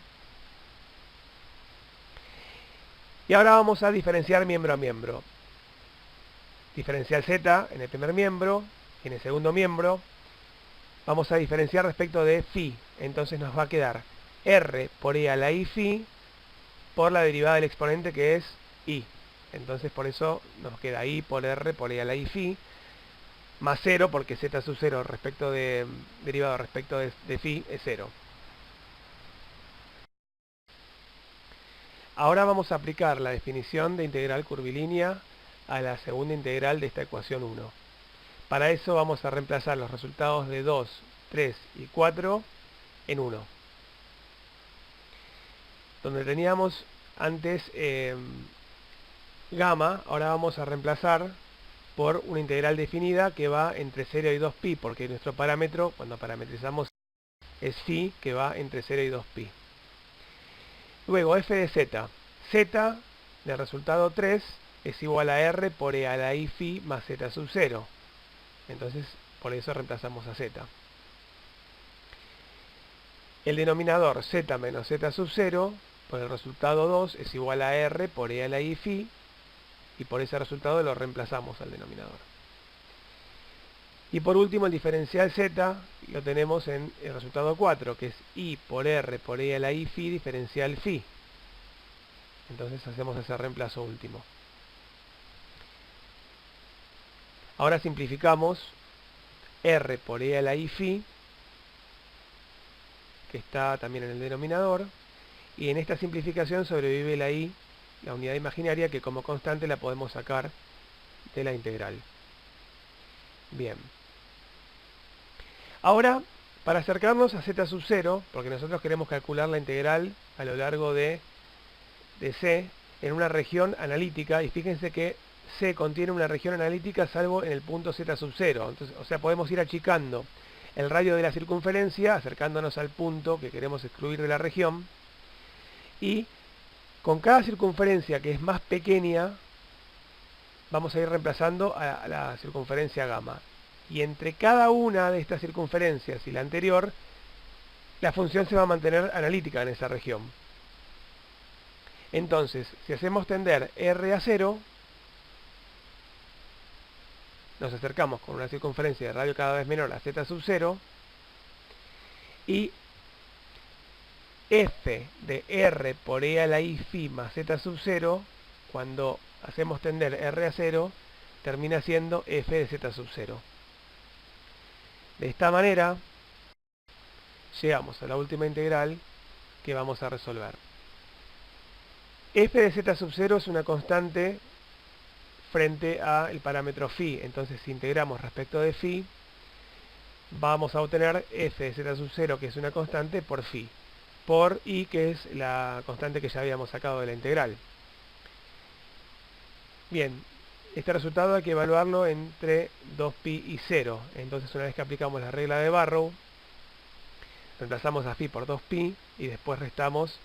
Y ahora vamos a diferenciar miembro a miembro. Diferencial z en el primer miembro, y en el segundo miembro vamos a diferenciar respecto de phi. Entonces nos va a quedar r por e a la i phi por la derivada del exponente, que es i. Entonces por eso nos queda i por r por e a la i phi, más 0 porque z sub 0 respecto de derivado respecto de phi es 0. Ahora vamos a aplicar la definición de integral curvilínea a la segunda integral de esta ecuación 1. Para eso vamos a reemplazar los resultados de 2, 3 y 4 en 1. Donde teníamos antes gamma, ahora vamos a reemplazar por una integral definida que va entre 0 y 2pi, porque nuestro parámetro, cuando parametrizamos, es phi, que va entre 0 y 2pi. Luego f de z. Z del resultado 3 es igual a r por e a la i phi más z sub 0. Entonces, por eso reemplazamos a z. El denominador z menos z sub 0 por el resultado 2 es igual a r por e a la i phi, y por ese resultado lo reemplazamos al denominador. Y por último, el diferencial z lo tenemos en el resultado 4, que es i por r por e a la i phi diferencial phi. Entonces hacemos ese reemplazo último. Ahora simplificamos r por e a la i phi, que está también en el denominador, y en esta simplificación sobrevive la i, la unidad imaginaria, que como constante la podemos sacar de la integral. Bien. Ahora, para acercarnos a z sub 0, porque nosotros queremos calcular la integral a lo largo de C en una región analítica, y fíjense que C contiene una región analítica salvo en el punto z sub 0. Entonces, o sea, podemos ir achicando el radio de la circunferencia, acercándonos al punto que queremos excluir de la región, y con cada circunferencia que es más pequeña, vamos a ir reemplazando a la circunferencia gamma. Y entre cada una de estas circunferencias y la anterior, la función se va a mantener analítica en esa región. Entonces, si hacemos tender r a 0, nos acercamos con una circunferencia de radio cada vez menor a z sub 0, y f de r por e a la i phi más z sub 0, cuando hacemos tender r a 0, termina siendo f de z sub 0. De esta manera, llegamos a la última integral que vamos a resolver. F de z sub 0 es una constante frente al parámetro phi, entonces si integramos respecto de phi, vamos a obtener f de z sub 0, que es una constante, por phi, por i, que es la constante que ya habíamos sacado de la integral. Bien, este resultado hay que evaluarlo entre 2pi y 0, entonces una vez que aplicamos la regla de Barrow, reemplazamos a phi por 2pi y después restamos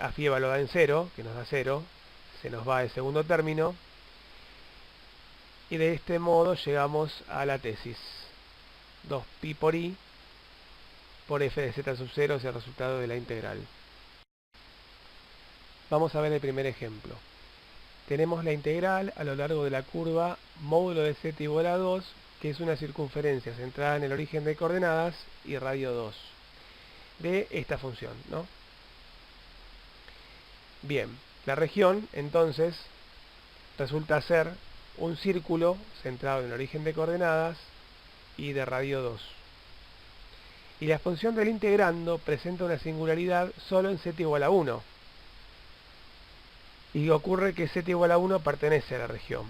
a phi evaluada en 0, que nos da 0, se nos va el segundo término, y de este modo llegamos a la tesis. 2pi por i por f de z sub 0 es el resultado de la integral. Vamos a ver el primer ejemplo. Tenemos la integral a lo largo de la curva módulo de z igual a 2, que es una circunferencia centrada en el origen de coordenadas y radio 2, de esta función, ¿no? Bien, la región, entonces, resulta ser un círculo centrado en el origen de coordenadas y de radio 2. Y la función del integrando presenta una singularidad solo en z igual a 1. Y ocurre que z igual a 1 pertenece a la región.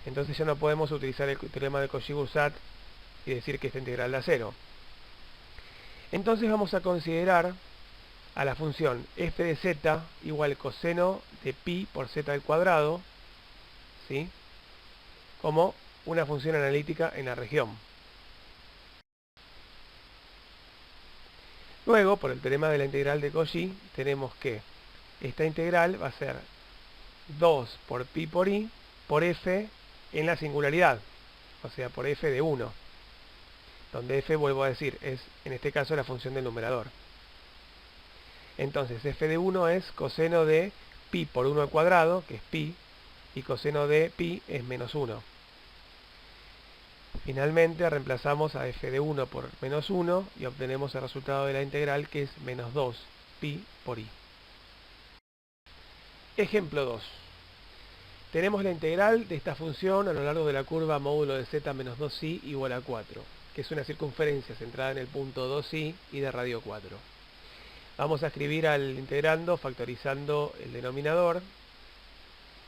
Entonces ya no podemos utilizar el teorema de Cauchy-Boussat y decir que esta integral da 0. Entonces vamos a considerar a la función f de z igual coseno de pi por z al cuadrado, ¿sí?, como una función analítica en la región. Luego, por el teorema de la integral de Cauchy, tenemos que esta integral va a ser 2 por pi por i por f en la singularidad, o sea, por f de 1, donde f, vuelvo a decir, es en este caso la función del numerador. Entonces, f de 1 es coseno de pi por 1 al cuadrado, que es pi, y coseno de pi es menos 1. Finalmente, reemplazamos a f de 1 por menos 1 y obtenemos el resultado de la integral, que es menos 2 pi por i. Ejemplo 2. Tenemos la integral de esta función a lo largo de la curva módulo de z menos 2i igual a 4, que es una circunferencia centrada en el punto 2i y de radio 4. Vamos a escribir al integrando factorizando el denominador,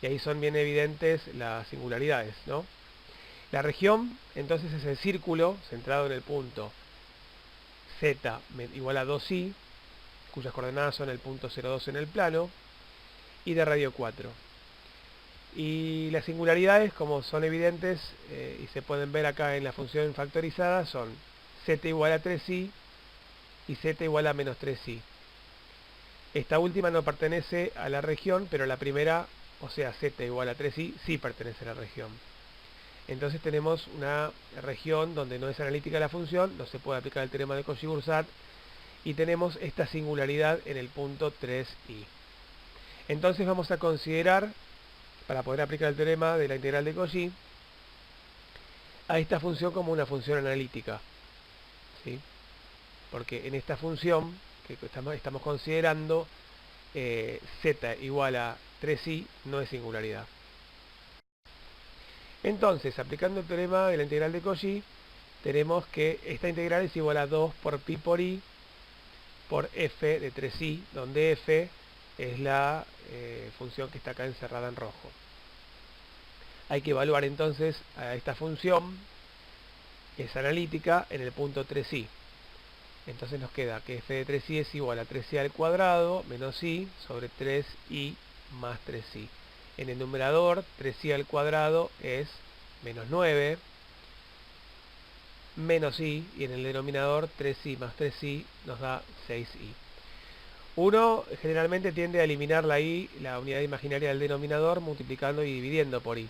y ahí son bien evidentes las singularidades, ¿no? La región entonces es el círculo centrado en el punto z igual a 2i, cuyas coordenadas son el punto 0,2 en el plano, y de radio 4. Y las singularidades, como son evidentes y se pueden ver acá en la función factorizada, son z igual a 3i y z igual a menos 3i. Esta última no pertenece a la región, pero la primera, o sea z igual a 3i, sí pertenece a la región. Entonces tenemos una región donde no es analítica la función, no se puede aplicar el teorema de Cauchy-Boursat, y tenemos esta singularidad en el punto 3i. Entonces vamos a considerar, para poder aplicar el teorema de la integral de Cauchy, a esta función como una función analítica, ¿sí? Porque en esta función que estamos considerando, z igual a 3i no es singularidad. Entonces, aplicando el teorema de la integral de Cauchy, tenemos que esta integral es igual a 2 por pi por i por f de 3i, donde f es la función que está acá encerrada en rojo. Hay que evaluar entonces a esta función, que es analítica, en el punto 3i. Entonces nos queda que f de 3i es igual a 3i al cuadrado menos i sobre 3i más 3i. En el numerador, 3i al cuadrado es menos 9, menos i, y en el denominador 3i más 3i nos da 6i. Uno generalmente tiende a eliminar la i, la unidad imaginaria del denominador, multiplicando y dividiendo por i.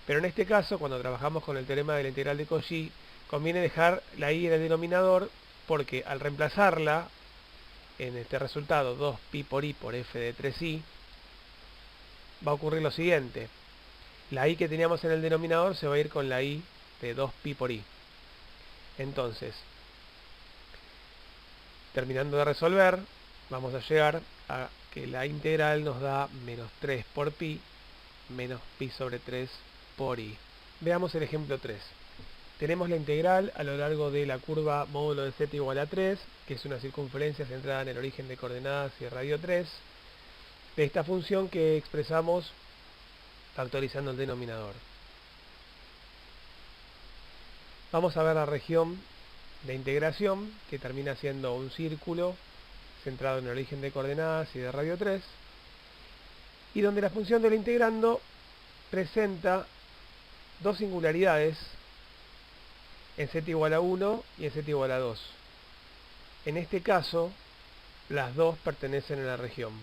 Pero en este caso, cuando trabajamos con el teorema de la integral de Cauchy, conviene dejar la i en el denominador, porque al reemplazarla en este resultado 2pi por i por f de 3i, va a ocurrir lo siguiente. La i que teníamos en el denominador se va a ir con la i de 2pi por i. Entonces, terminando de resolver, vamos a llegar a que la integral nos da menos 3 por pi menos pi sobre 3 por i. Veamos el ejemplo 3. Tenemos la integral a lo largo de la curva módulo de z igual a 3, que es una circunferencia centrada en el origen de coordenadas y radio 3, de esta función que expresamos factorizando el denominador. Vamos a ver la región de integración, que termina siendo un círculo centrado en el origen de coordenadas y de radio 3, y donde la función del integrando presenta dos singularidades en z igual a 1 y en z igual a 2. En este caso, las dos pertenecen a la región.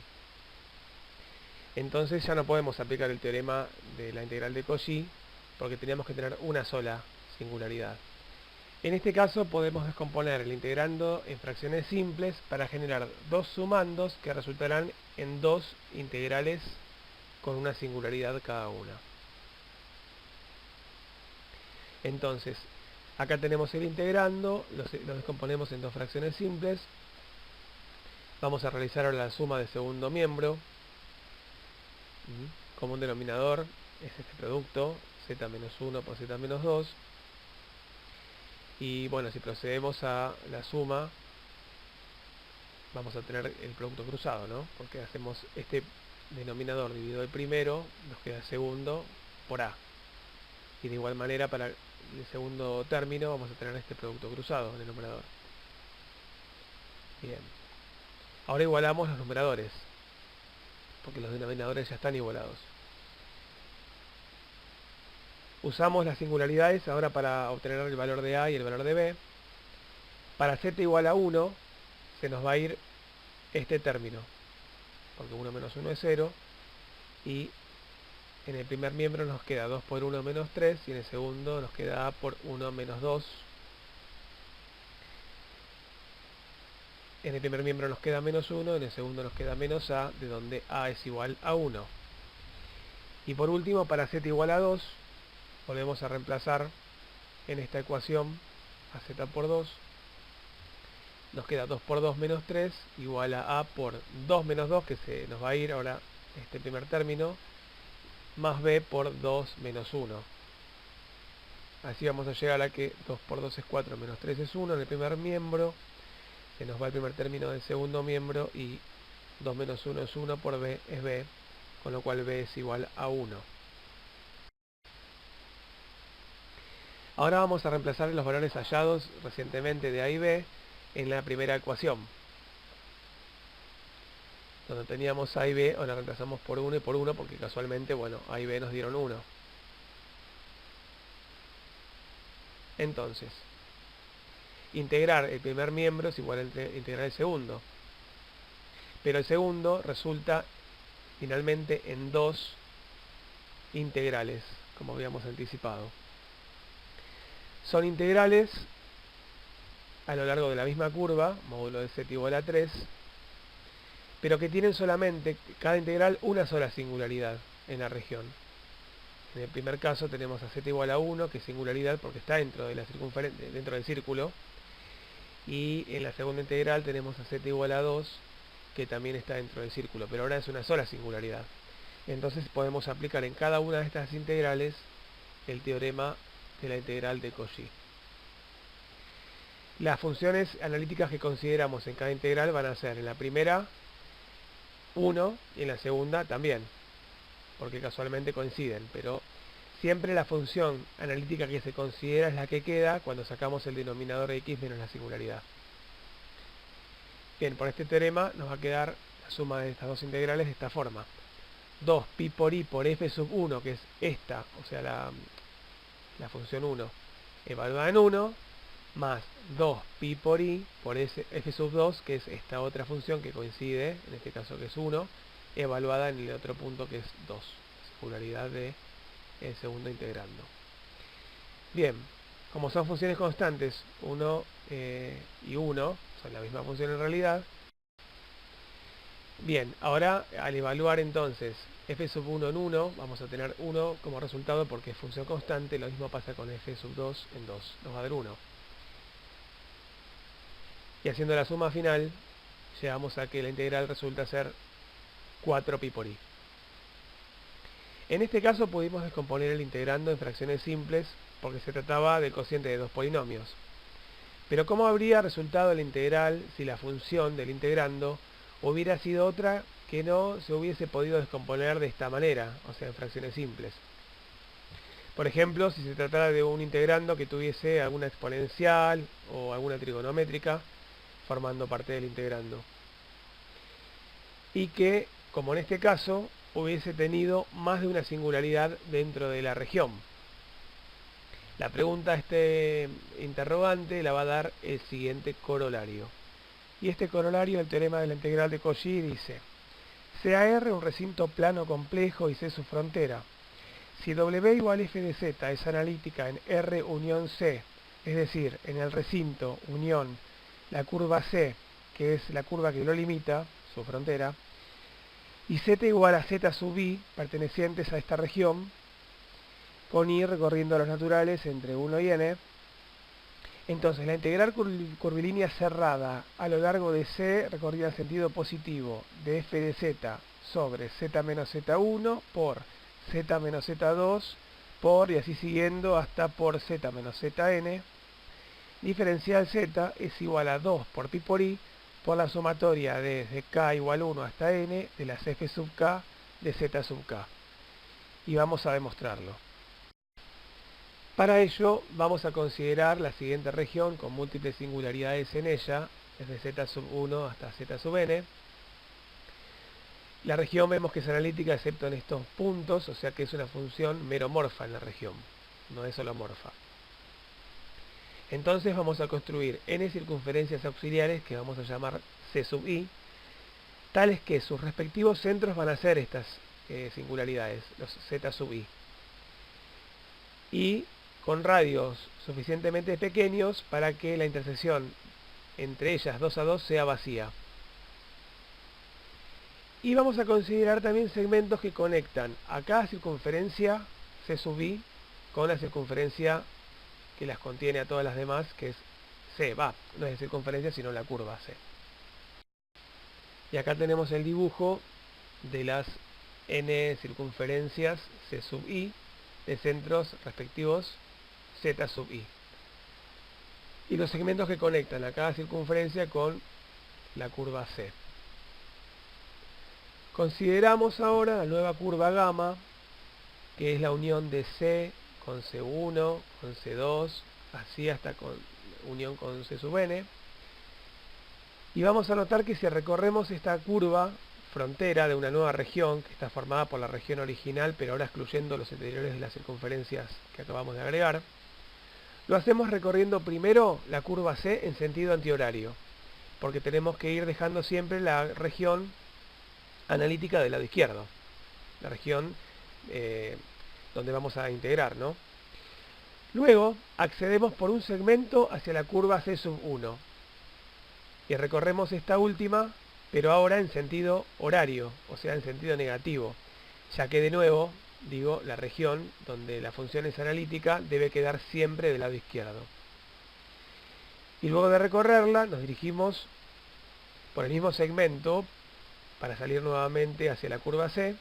Entonces ya no podemos aplicar el teorema de la integral de Cauchy, porque teníamos que tener una sola singularidad. En este caso podemos descomponer el integrando en fracciones simples para generar dos sumandos que resultarán en dos integrales con una singularidad cada una. Entonces, acá tenemos el integrando, lo descomponemos en dos fracciones simples. Vamos a realizar ahora la suma de segundo miembro. Como un denominador es este producto, z menos 1 por z menos 2. Y bueno, si procedemos a la suma, vamos a tener el producto cruzado, ¿no? Porque hacemos este denominador dividido el primero, nos queda el segundo por a. Y de igual manera para el segundo término vamos a tener este producto cruzado en el numerador. Bien. Ahora igualamos los numeradores, porque los denominadores ya están igualados. Usamos las singularidades ahora para obtener el valor de a y el valor de b. Para z igual a 1 se nos va a ir este término, porque 1 menos 1 es 0, y en el primer miembro nos queda 2 por 1 menos 3, y en el segundo nos queda a por 1 menos 2. En el primer miembro nos queda menos 1, en el segundo nos queda menos a, de donde a es igual a 1. Y por último, para z igual a 2, volvemos a reemplazar en esta ecuación a z por 2. Nos queda 2 por 2 menos 3 igual a por 2 menos 2, que se nos va a ir ahora este primer término, más b por 2 menos 1. Así vamos a llegar a que 2 por 2 es 4 menos 3 es 1 en el primer miembro. Se nos va el primer término del segundo miembro y 2 menos 1 es 1 por b es b, con lo cual b es igual a 1. Ahora vamos a reemplazar los valores hallados recientemente de A y B en la primera ecuación. Donde teníamos A y B, ahora reemplazamos por 1 y por 1 porque casualmente, bueno, A y B nos dieron 1. Entonces, integrar el primer miembro es igual a integrar el segundo. Pero el segundo resulta finalmente en 2 integrales, como habíamos anticipado. Son integrales a lo largo de la misma curva, módulo de z igual a 3, pero que tienen solamente, cada integral, una sola singularidad en la región. En el primer caso tenemos a z igual a 1, que es singularidad porque está dentro de la dentro del círculo, y en la segunda integral tenemos a z igual a 2, que también está dentro del círculo, pero ahora es una sola singularidad. Entonces podemos aplicar en cada una de estas integrales el teorema de la integral de Cauchy. Las funciones analíticas que consideramos en cada integral van a ser en la primera 1 y en la segunda también, porque casualmente coinciden, pero siempre la función analítica que se considera es la que queda cuando sacamos el denominador de x menos la singularidad. Bien, por este teorema nos va a quedar la suma de estas dos integrales de esta forma. 2 pi por i por f sub 1, que es esta, o sea la función 1 evaluada en 1, más 2 pi por i por f sub 2, que es esta otra función que coincide, en este caso que es 1, evaluada en el otro punto que es 2, la singularidad del segundo integrando. Bien, como son funciones constantes, 1 y 1, son la misma función en realidad. Bien, ahora al evaluar entonces f sub 1 en 1, vamos a tener 1 como resultado porque es función constante, lo mismo pasa con f sub 2 en 2, nos va a dar 1. Y haciendo la suma final, llegamos a que la integral resulta ser 4 pi por i. En este caso pudimos descomponer el integrando en fracciones simples porque se trataba del cociente de dos polinomios. Pero ¿cómo habría resultado la integral si la función del integrando hubiera sido otra que no se hubiese podido descomponer de esta manera, o sea, en fracciones simples? Por ejemplo, si se tratara de un integrando que tuviese alguna exponencial o alguna trigonométrica formando parte del integrando. Y que, como en este caso, hubiese tenido más de una singularidad dentro de la región. La pregunta a este interrogante la va a dar el siguiente corolario. Y este corolario del teorema de la integral de Cauchy dice: sea R un recinto plano complejo y C su frontera. Si W igual f de z es analítica en R unión C, es decir, en el recinto unión la curva C, que es la curva que lo limita, su frontera, y z igual a z sub i, pertenecientes a esta región, con i recorriendo los naturales entre 1 y n, entonces la integral curvilínea cerrada a lo largo de C recorrida en sentido positivo de f de z sobre z menos z1 por z menos z2 por, y así siguiendo hasta por z menos zn, diferencial z es igual a 2 por pi por i por la sumatoria desde k igual 1 hasta n de las f sub k de z sub k. Y vamos a demostrarlo. Para ello vamos a considerar la siguiente región con múltiples singularidades en ella, desde z sub 1 hasta z sub n. La región vemos que es analítica excepto en estos puntos, o sea que es una función meromorfa en la región, no es holomorfa. Entonces vamos a construir n circunferencias auxiliares que vamos a llamar c sub i, tales que sus respectivos centros van a ser estas singularidades, los z sub i. Y con radios suficientemente pequeños para que la intersección entre ellas 2 a 2 sea vacía. Y vamos a considerar también segmentos que conectan a cada circunferencia C sub i con la circunferencia que las contiene a todas las demás, que es C, no es de circunferencia sino la curva C. Y acá tenemos el dibujo de las n circunferencias C sub i de centros respectivos Z sub i. Y los segmentos que conectan a cada circunferencia con la curva C. Consideramos ahora la nueva curva gamma, que es la unión de C con C1, con C2, así hasta con unión con C sub n. Y vamos a notar que si recorremos esta curva frontera de una nueva región, que está formada por la región original, pero ahora excluyendo los interiores de las circunferencias que acabamos de agregar, lo hacemos recorriendo primero la curva C en sentido antihorario, porque tenemos que ir dejando siempre la región analítica del lado izquierdo, la región donde vamos a integrar, ¿no? Luego accedemos por un segmento hacia la curva C sub 1 y recorremos esta última, pero ahora en sentido horario, o sea en sentido negativo, ya que de nuevo, digo, la región donde la función es analítica debe quedar siempre del lado izquierdo. Y luego de recorrerla nos dirigimos por el mismo segmento para salir nuevamente hacia la curva C,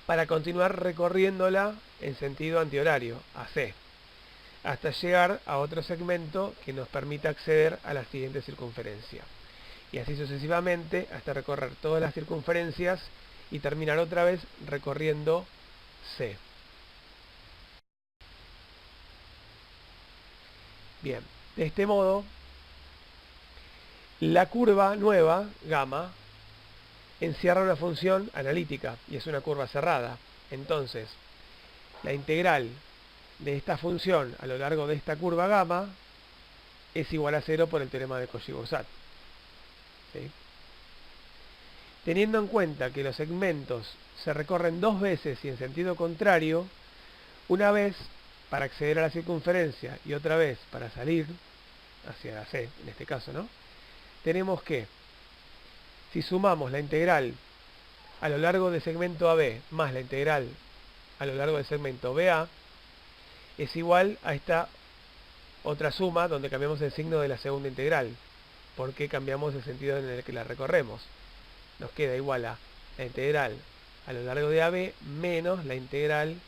para continuar recorriéndola en sentido antihorario, a C, hasta llegar a otro segmento que nos permita acceder a la siguiente circunferencia. Y así sucesivamente hasta recorrer todas las circunferencias y terminar otra vez recorriendo C. Bien, de este modo, la curva nueva, gamma, encierra una función analítica y es una curva cerrada. Entonces, la integral de esta función a lo largo de esta curva gamma es igual a 0 por el teorema de Cauchy-Boursat. ¿Sí? Teniendo en cuenta que los segmentos se recorren dos veces y en sentido contrario, una vez para acceder a la circunferencia y otra vez para salir hacia la C, en este caso, ¿no? Tenemos que, si sumamos la integral a lo largo del segmento AB más la integral a lo largo del segmento BA, es igual a esta otra suma donde cambiamos el signo de la segunda integral, porque cambiamos el sentido en el que la recorremos. Nos queda igual a la integral a lo largo de AB menos la integral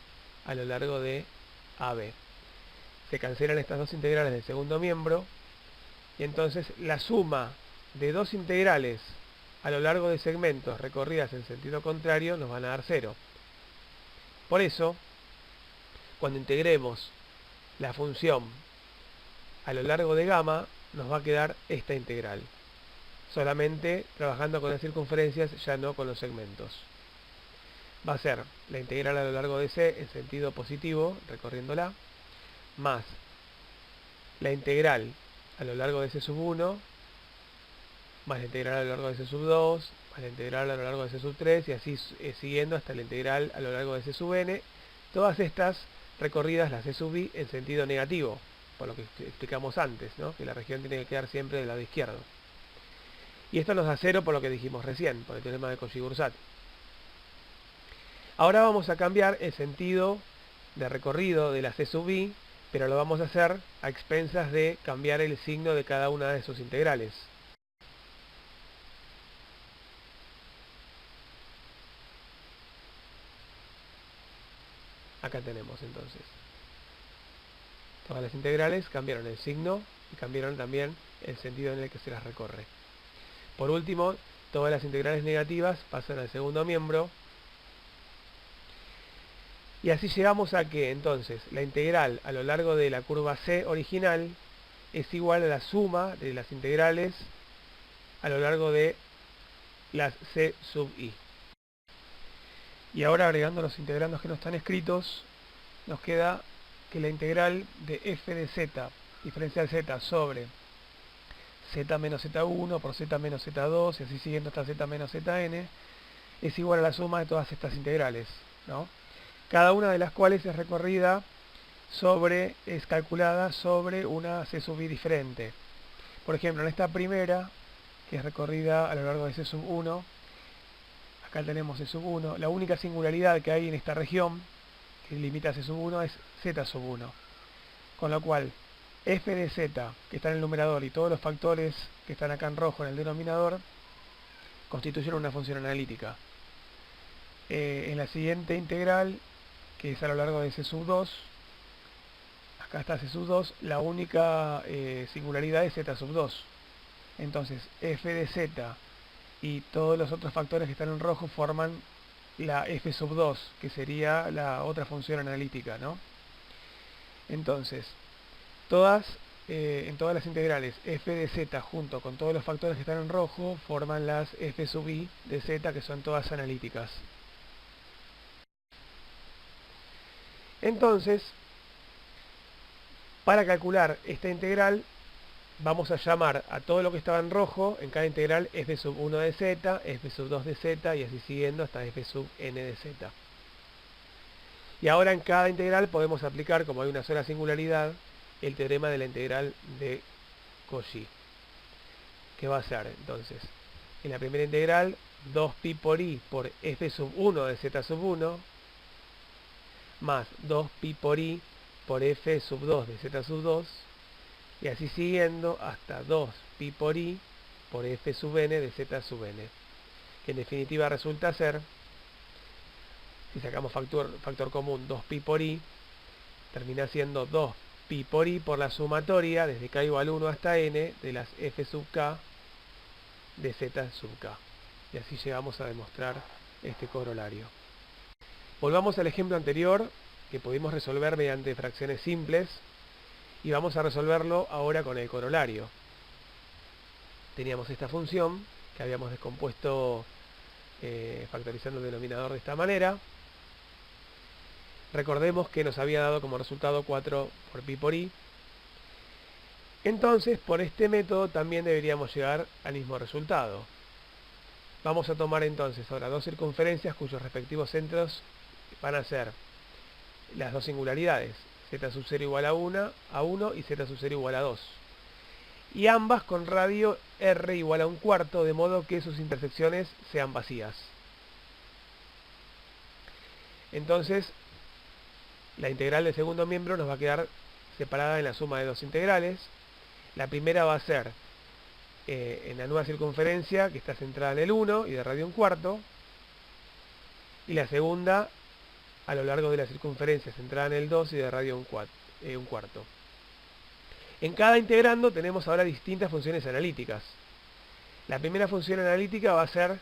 a lo largo de AB. Se cancelan estas dos integrales del segundo miembro y entonces la suma de dos integrales a lo largo de segmentos recorridas en sentido contrario nos van a dar 0. Por eso, cuando integremos la función a lo largo de gamma, nos va a quedar esta integral. Solamente trabajando con las circunferencias, ya no con los segmentos. Va a ser la integral a lo largo de C en sentido positivo, recorriéndola, más la integral a lo largo de C sub 1, más la integral a lo largo de C sub 2, más la integral a lo largo de C sub 3, y así siguiendo hasta la integral a lo largo de C sub n. Todas estas recorridas las C sub i en sentido negativo, por lo que explicamos antes, ¿no? Que la región tiene que quedar siempre del lado izquierdo. Y esto nos da 0 por lo que dijimos recién, por el teorema de Cauchy-Boursat. Ahora vamos a cambiar el sentido de recorrido de la C sub i, pero lo vamos a hacer a expensas de cambiar el signo de cada una de sus integrales. Acá tenemos entonces. Todas las integrales cambiaron el signo y cambiaron también el sentido en el que se las recorre. Por último, todas las integrales negativas pasan al segundo miembro. Y así llegamos a que entonces la integral a lo largo de la curva C original es igual a la suma de las integrales a lo largo de las C sub i. Y ahora agregando los integrandos que no están escritos, nos queda que la integral de f de z, diferencial z sobre z menos z1 por z menos z2 y así siguiendo hasta z menos zn, es igual a la suma de todas estas integrales, ¿no? Cada una de las cuales es recorrida es calculada sobre una C sub i diferente. Por ejemplo, en esta primera, que es recorrida a lo largo de C sub 1, acá tenemos C sub 1, la única singularidad que hay en esta región, que limita a C sub 1, es Z sub 1. Con lo cual, f de z, que está en el numerador, y todos los factores que están acá en rojo en el denominador, constituyen una función analítica. En la siguiente integral, que es a lo largo de C sub 2, acá está C sub 2, la única singularidad es Z sub 2. Entonces, f de z y todos los otros factores que están en rojo forman la f sub 2, que sería la otra función analítica, ¿no? Entonces, en todas las integrales f de z junto con todos los factores que están en rojo forman las f sub i de z, que son todas analíticas. Entonces, para calcular esta integral, vamos a llamar a todo lo que estaba en rojo en cada integral f sub 1 de z, f sub 2 de z y así siguiendo hasta f sub n de z. Y ahora en cada integral podemos aplicar, como hay una sola singularidad, el teorema de la integral de Cauchy. ¿Qué va a ser entonces? En la primera integral, 2pi por i por f sub 1 de z sub 1 más 2pi por i por f sub 2 de z sub 2 y así siguiendo hasta 2pi por i por f sub n de z sub n, que en definitiva resulta ser, si sacamos factor común, 2pi por i, termina siendo 2pi por i por la sumatoria desde k igual 1 hasta n de las f sub k de z sub k. Y así llegamos a demostrar este corolario. Volvamos al ejemplo anterior que pudimos resolver mediante fracciones simples y vamos a resolverlo ahora con el corolario. Teníamos esta función que habíamos descompuesto factorizando el denominador de esta manera. Recordemos que nos había dado como resultado 4 por pi por i. Entonces, por este método también deberíamos llegar al mismo resultado. Vamos a tomar entonces ahora dos circunferencias cuyos respectivos centros van a ser las dos singularidades, z sub 0 igual a 1 y z sub 0 igual a 2. Y ambas con radio r igual a 1/4, de modo que sus intersecciones sean vacías. Entonces, la integral del segundo miembro nos va a quedar separada en la suma de dos integrales. La primera va a ser en la nueva circunferencia que está centrada en el 1 y de radio 1/4. Y la segunda a lo largo de la circunferencia centrada en el 2 y de radio 1/4. En cada integrando tenemos ahora distintas funciones analíticas. La primera función analítica va a ser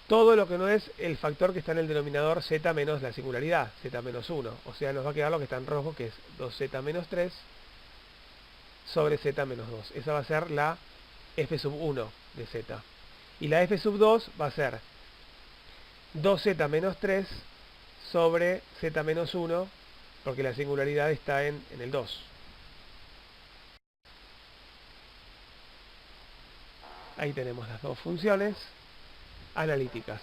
todo lo que no es el factor que está en el denominador z menos la singularidad, z menos 1. O sea, nos va a quedar lo que está en rojo, que es 2z menos 3 sobre z menos 2. Esa va a ser la f sub 1 de z. Y la f sub 2 va a ser 2z menos 3 sobre z menos 1, porque la singularidad está en el 2. Ahí tenemos las dos funciones analíticas.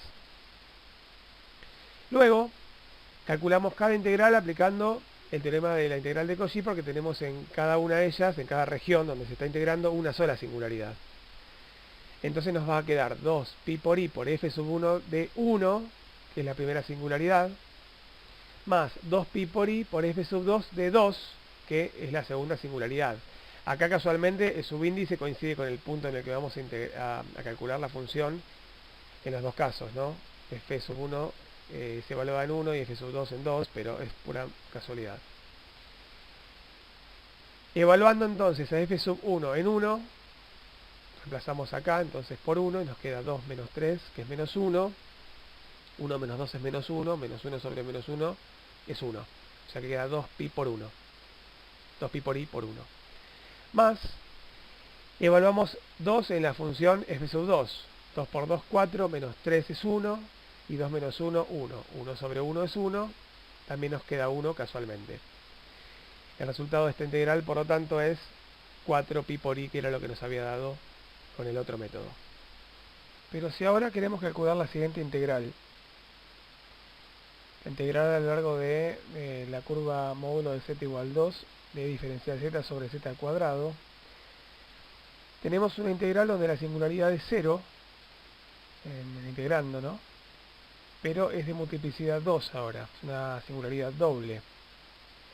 Luego, calculamos cada integral aplicando el teorema de la integral de Cauchy, porque tenemos en cada una de ellas, en cada región donde se está integrando, una sola singularidad. Entonces nos va a quedar 2pi por i por f sub 1 de 1, que es la primera singularidad, más 2pi por i por f sub 2 de 2, que es la segunda singularidad. Acá casualmente el subíndice coincide con el punto en el que vamos a calcular la función en los dos casos, ¿no? F sub 1 se evalúa en 1 y f sub 2 en 2, pero es pura casualidad. Evaluando entonces a f sub 1 en 1, reemplazamos acá entonces por 1 y nos queda 2 menos 3, que es menos 1. 1 menos 2 es menos 1, menos 1 sobre menos 1 es 1. O sea que queda 2pi por 1. 2pi por i por 1. Más, evaluamos 2 en la función f sub 2. 2 por 2, 4, menos 3 es 1, y 2 menos 1, 1. 1 sobre 1 es 1, también nos queda 1 casualmente. El resultado de esta integral, por lo tanto, es 4pi por i, que era lo que nos había dado con el otro método. Pero si ahora queremos calcular la siguiente integral, la integral a lo largo de la curva módulo de z igual 2, de diferencial z sobre z al cuadrado, tenemos una integral donde la singularidad es 0, en el integrando, ¿no? Pero es de multiplicidad 2 ahora, es una singularidad doble.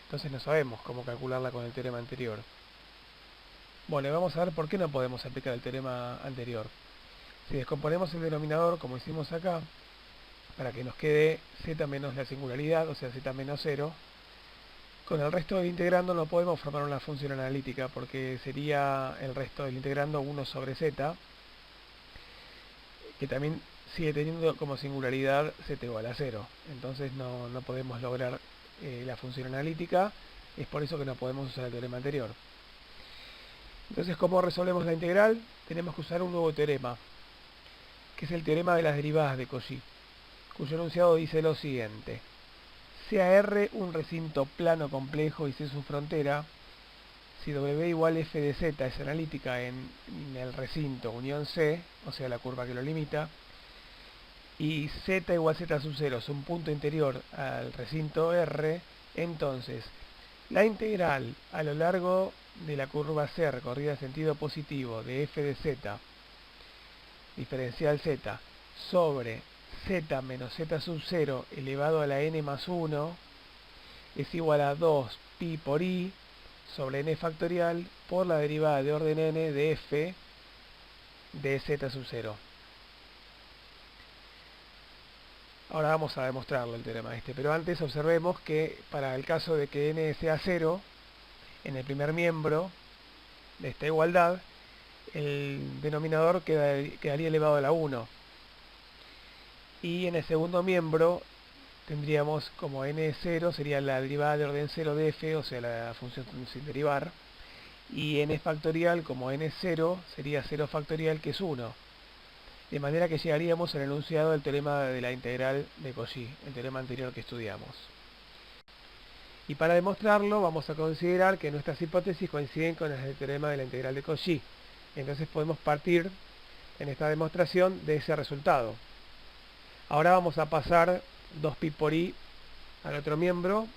Entonces no sabemos cómo calcularla con el teorema anterior. Bueno, y vamos a ver por qué no podemos aplicar el teorema anterior. Si descomponemos el denominador, como hicimos acá, para que nos quede z menos la singularidad, o sea z menos 0, con el resto del integrando no podemos formar una función analítica, porque sería el resto del integrando 1 sobre z, que también sigue teniendo como singularidad z igual a 0. Entonces no podemos lograr la función analítica, Es por eso que no podemos usar el teorema anterior. Entonces, ¿cómo resolvemos la integral? Tenemos que usar un nuevo teorema, que es el teorema de las derivadas de Cauchy, cuyo enunciado dice lo siguiente. Sea R un recinto plano complejo y C su frontera, si W igual f de z es analítica en el recinto unión C, o sea la curva que lo limita, y z igual z sub 0 es un punto interior al recinto R, entonces la integral a lo largo de la curva C recorrida en sentido positivo de f de z, diferencial z, sobre z menos z sub 0 elevado a la n más 1 es igual a 2 pi por i sobre n factorial por la derivada de orden n de f de z sub 0. Ahora vamos a demostrarlo el teorema este, pero antes observemos que para el caso de que n sea 0, en el primer miembro de esta igualdad, el denominador quedaría elevado a la 1. Y en el segundo miembro tendríamos como n0 sería la derivada de orden 0 de f, o sea la función sin derivar, y n factorial como n0 sería 0 factorial, que es 1. De manera que llegaríamos al enunciado del teorema de la integral de Cauchy, el teorema anterior que estudiamos. Y para demostrarlo vamos a considerar que nuestras hipótesis coinciden con las del teorema de la integral de Cauchy. Entonces podemos partir en esta demostración de ese resultado. Ahora vamos a pasar 2 pi por i al otro miembro.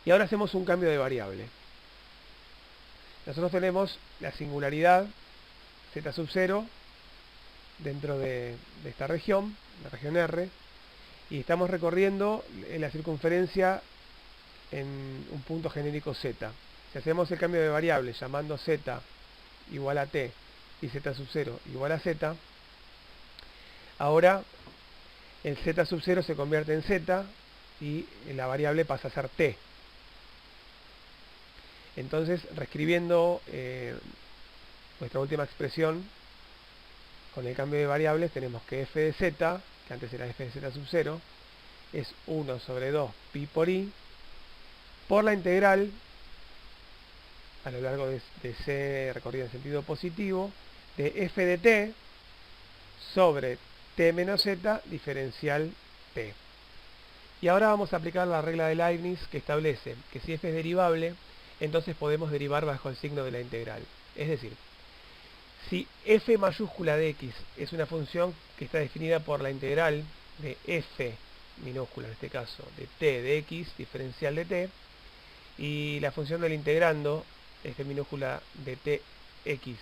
Y ahora hacemos un cambio de variable. Nosotros tenemos la singularidad z sub 0 dentro de esta región, la región R, y estamos recorriendo la circunferencia en un punto genérico z. Si hacemos el cambio de variable llamando z igual a t y z sub 0 igual a z, ahora el z sub 0 se convierte en z y la variable pasa a ser t. Entonces, reescribiendo nuestra última expresión con el cambio de variables, tenemos que f de z, que antes era f de z sub 0, es 1 sobre 2 pi por i por la integral a lo largo de c recorrida en sentido positivo de f de t sobre t menos z diferencial t. Y ahora vamos a aplicar la regla de Leibniz, que establece que si f es derivable, entonces podemos derivar bajo el signo de la integral. Es decir, si f mayúscula de x es una función que está definida por la integral de f minúscula, en este caso, de t de x, diferencial de t, y la función del integrando, f minúscula de t x,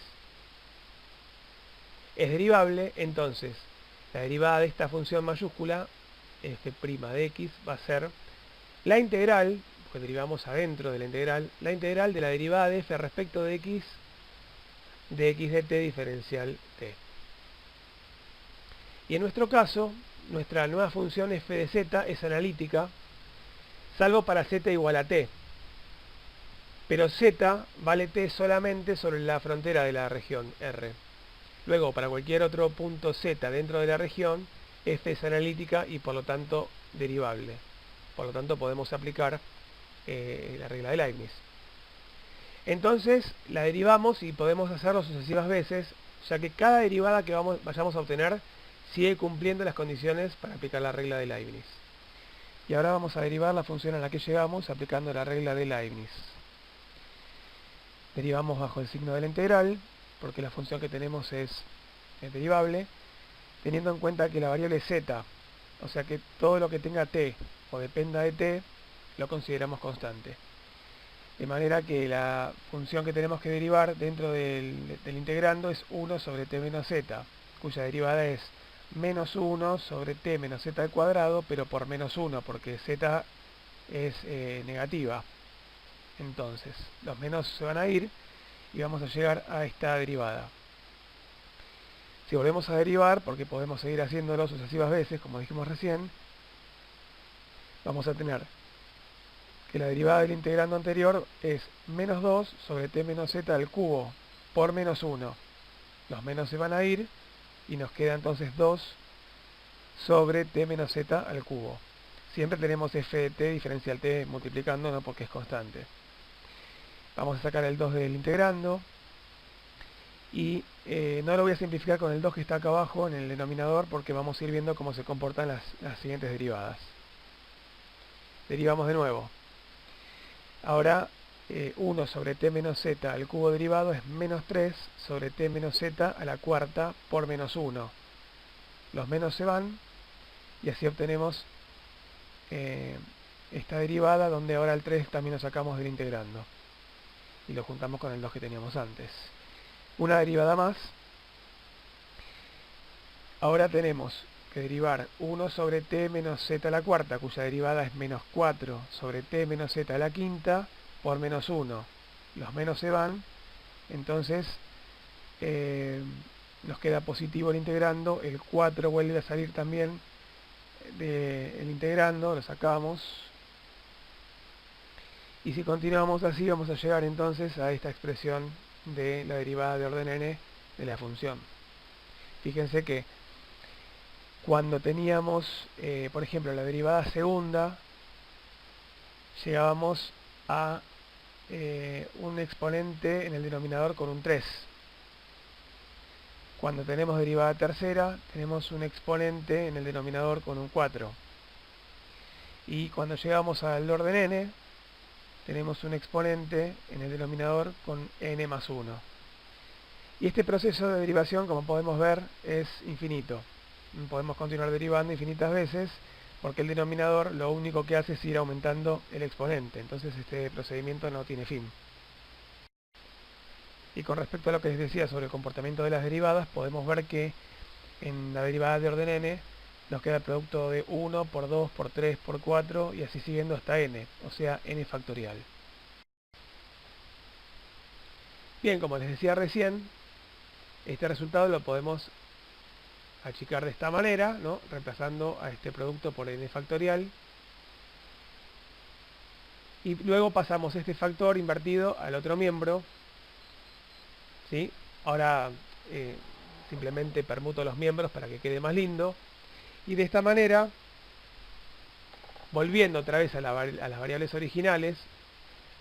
es derivable, entonces la derivada de esta función mayúscula, f' de x, va a ser la integral, porque derivamos adentro de la integral de la derivada de f respecto de x de t diferencial t. Y en nuestro caso, nuestra nueva función f de z es analítica, salvo para z igual a t. Pero z vale t solamente sobre la frontera de la región R. Luego, para cualquier otro punto z dentro de la región, f es analítica y por lo tanto derivable. Por lo tanto podemos aplicar la regla de Leibniz. Entonces la derivamos y podemos hacerlo sucesivas veces, ya que cada derivada que vayamos a obtener sigue cumpliendo las condiciones para aplicar la regla de Leibniz. Y ahora vamos a derivar la función a la que llegamos aplicando la regla de Leibniz. Derivamos bajo el signo de la integral, porque la función que tenemos es derivable, teniendo en cuenta que la variable es z, o sea que todo lo que tenga t o dependa de t, lo consideramos constante. De manera que la función que tenemos que derivar dentro del integrando es 1 sobre t menos z, cuya derivada es menos 1 sobre t menos z al cuadrado, pero por menos 1, porque z es negativa. Entonces, los menos se van a ir y vamos a llegar a esta derivada. Si volvemos a derivar, porque podemos seguir haciéndolo sucesivas veces, como dijimos recién, vamos a tener que la derivada del integrando anterior es menos 2 sobre t menos z al cubo por menos 1. Los menos se van a ir y nos queda entonces 2 sobre t menos z al cubo. siempre tenemos f de t diferencial t multiplicando, ¿no? Porque es constante. Vamos a sacar el 2 del integrando. Y no lo voy a simplificar con el 2 que está acá abajo en el denominador, porque vamos a ir viendo cómo se comportan las siguientes derivadas. Derivamos de nuevo. Ahora 1 sobre t menos z al cubo derivado es menos 3 sobre t menos z a la cuarta por menos 1. Los menos se van y así obtenemos esta derivada, donde ahora el 3 también lo sacamos del integrando y lo juntamos con el 2 que teníamos antes. Una derivada más. Ahora tenemos que derivar 1 sobre t menos z a la cuarta, cuya derivada es menos 4 sobre t menos z a la quinta por menos 1. Los menos se van, entonces nos queda positivo el integrando, el 4 vuelve a salir también del integrando, lo sacamos. Y si continuamos así, vamos a llegar entonces a esta expresión de la derivada de orden n de la función. Fíjense que cuando teníamos, por ejemplo, la derivada segunda, llegábamos a un exponente en el denominador con un 3. Cuando tenemos derivada tercera, tenemos un exponente en el denominador con un 4. Y cuando llegamos al orden n, tenemos un exponente en el denominador con n más 1. Y este proceso de derivación, como podemos ver, es infinito. Podemos continuar derivando infinitas veces, porque el denominador lo único que hace es ir aumentando el exponente. Entonces este procedimiento no tiene fin. Y con respecto a lo que les decía sobre el comportamiento de las derivadas, podemos ver que en la derivada de orden n nos queda el producto de 1 por 2 por 3 por 4 y así siguiendo hasta n, o sea n factorial. Bien, como les decía recién, este resultado lo podemos achicar de esta manera, ¿no? Reemplazando a este producto por n factorial. Y luego pasamos este factor invertido al otro miembro, ¿sí? Ahora simplemente permuto los miembros para que quede más lindo. Y de esta manera, volviendo otra vez a las variables originales,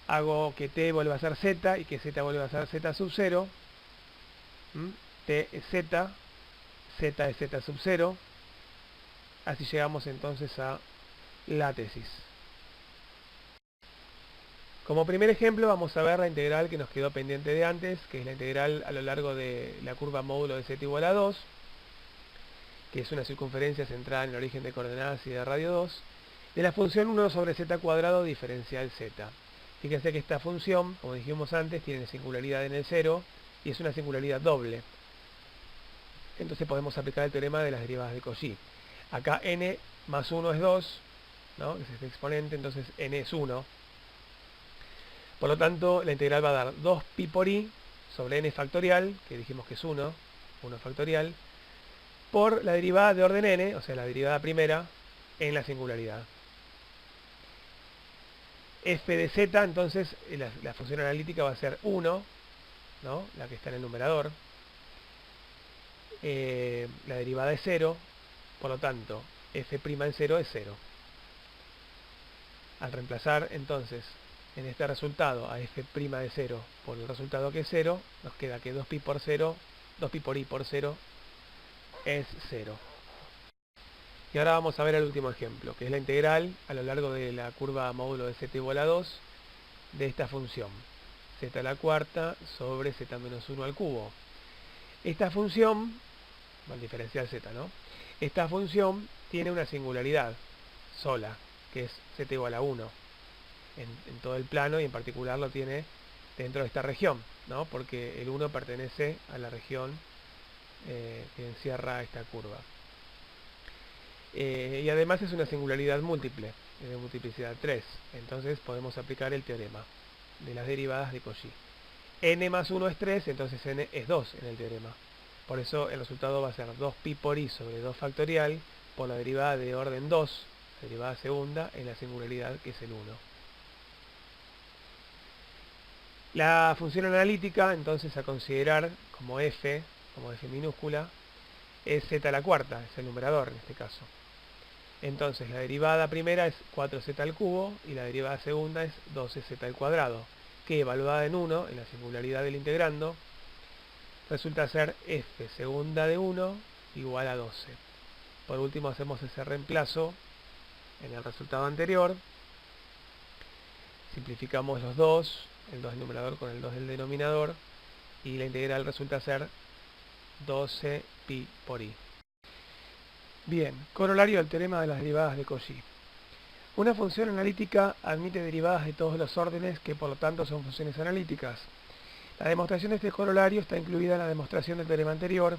hago que t vuelva a ser z y que z vuelva a ser z sub 0. T es z, z es z sub 0. Así llegamos entonces a la tesis. Como primer ejemplo vamos a ver la integral que nos quedó pendiente de antes, que es la integral a lo largo de la curva módulo de z igual a 2, que es una circunferencia centrada en el origen de coordenadas y de radio 2, de la función 1 sobre z cuadrado diferencial z. Fíjense que esta función, como dijimos antes, tiene singularidad en el 0 y es una singularidad doble. Entonces podemos aplicar el teorema de las derivadas de Cauchy. Acá n más 1 es 2, ¿no? Es este exponente, entonces n es 1. Por lo tanto, la integral va a dar 2pi por i sobre n factorial, que dijimos que es 1 factorial, por la derivada de orden n, o sea, la derivada primera, en la singularidad. F de z, entonces, la función analítica va a ser 1, ¿no? La que está en el numerador. La derivada es 0, por lo tanto, f' en 0 es 0. Al reemplazar, entonces, en este resultado a f' de 0 por el resultado que es 0, nos queda que 2pi por 0, 2pi por i por 0 es 0. Y ahora vamos a ver el último ejemplo, que es la integral a lo largo de la curva módulo de z igual a 2 de esta función, z a la cuarta sobre z menos 1 al cubo. Esta función, al diferencial z, ¿no? Esta función tiene una singularidad sola, que es z igual a 1. En todo el plano y en particular lo tiene dentro de esta región, ¿no? Porque el 1 pertenece a la región que encierra esta curva. Y además es una singularidad múltiple, de multiplicidad 3. Entonces podemos aplicar el teorema de las derivadas de Cauchy. N más 1 es 3, entonces n es 2 en el teorema. Por eso el resultado va a ser 2pi por i sobre 2 factorial por la derivada de orden 2, la derivada segunda, en la singularidad que es el 1. La función analítica, entonces, a considerar como f minúscula, es z a la cuarta, es el numerador en este caso. Entonces la derivada primera es 4z al cubo y la derivada segunda es 12z al cuadrado, que evaluada en 1, en la singularidad del integrando, resulta ser f segunda de 1 igual a 12. Por último hacemos ese reemplazo en el resultado anterior. Simplificamos los 2, el 2 del numerador con el 2 del denominador, y la integral resulta ser 12 pi por i. Bien, corolario del teorema de las derivadas de Cauchy. Una función analítica admite derivadas de todos los órdenes que por lo tanto son funciones analíticas. La demostración de este corolario está incluida en la demostración del teorema anterior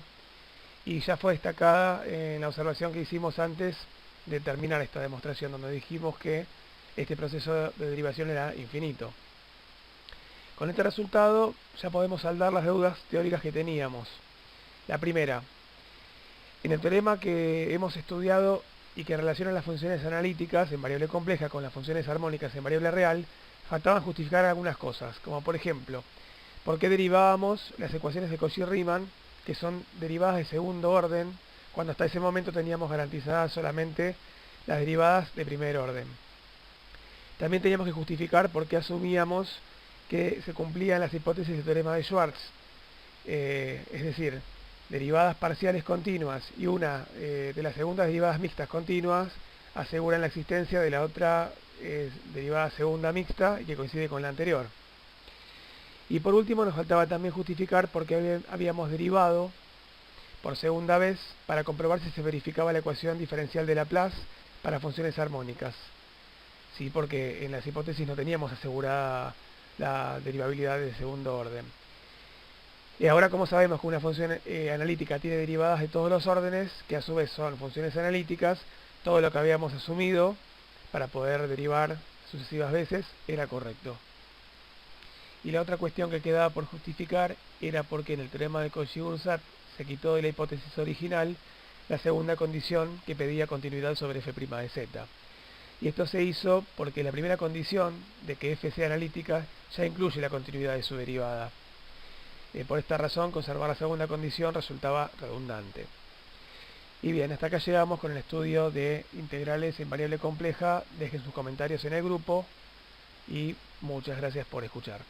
y ya fue destacada en la observación que hicimos antes de terminar esta demostración, donde dijimos que este proceso de derivación era infinito. Con este resultado ya podemos saldar las deudas teóricas que teníamos. La primera, en el teorema que hemos estudiado y que relaciona las funciones analíticas en variable compleja con las funciones armónicas en variable real, faltaban justificar algunas cosas, como por ejemplo, ¿por qué derivábamos las ecuaciones de Cauchy-Riemann, que son derivadas de segundo orden, cuando hasta ese momento teníamos garantizadas solamente las derivadas de primer orden? También teníamos que justificar por qué asumíamos que se cumplían las hipótesis del teorema de Schwarz, es decir, derivadas parciales continuas y una de las segundas derivadas mixtas continuas aseguran la existencia de la otra derivada segunda mixta y que coincide con la anterior. Y por último nos faltaba también justificar por qué habíamos derivado por segunda vez para comprobar si se verificaba la ecuación diferencial de Laplace para funciones armónicas. Sí, porque en las hipótesis no teníamos asegurada la derivabilidad de segundo orden. Y ahora, como sabemos que una función analítica tiene derivadas de todos los órdenes, que a su vez son funciones analíticas, todo lo que habíamos asumido para poder derivar sucesivas veces era correcto. Y la otra cuestión que quedaba por justificar era porque en el teorema de Cauchy-Gunsath se quitó de la hipótesis original la segunda condición que pedía continuidad sobre f' de z. Y esto se hizo porque la primera condición de que f sea analítica ya incluye la continuidad de su derivada. Por esta razón, conservar la segunda condición resultaba redundante. Y bien, hasta acá llegamos con el estudio de integrales en variable compleja. Dejen sus comentarios en el grupo y muchas gracias por escuchar.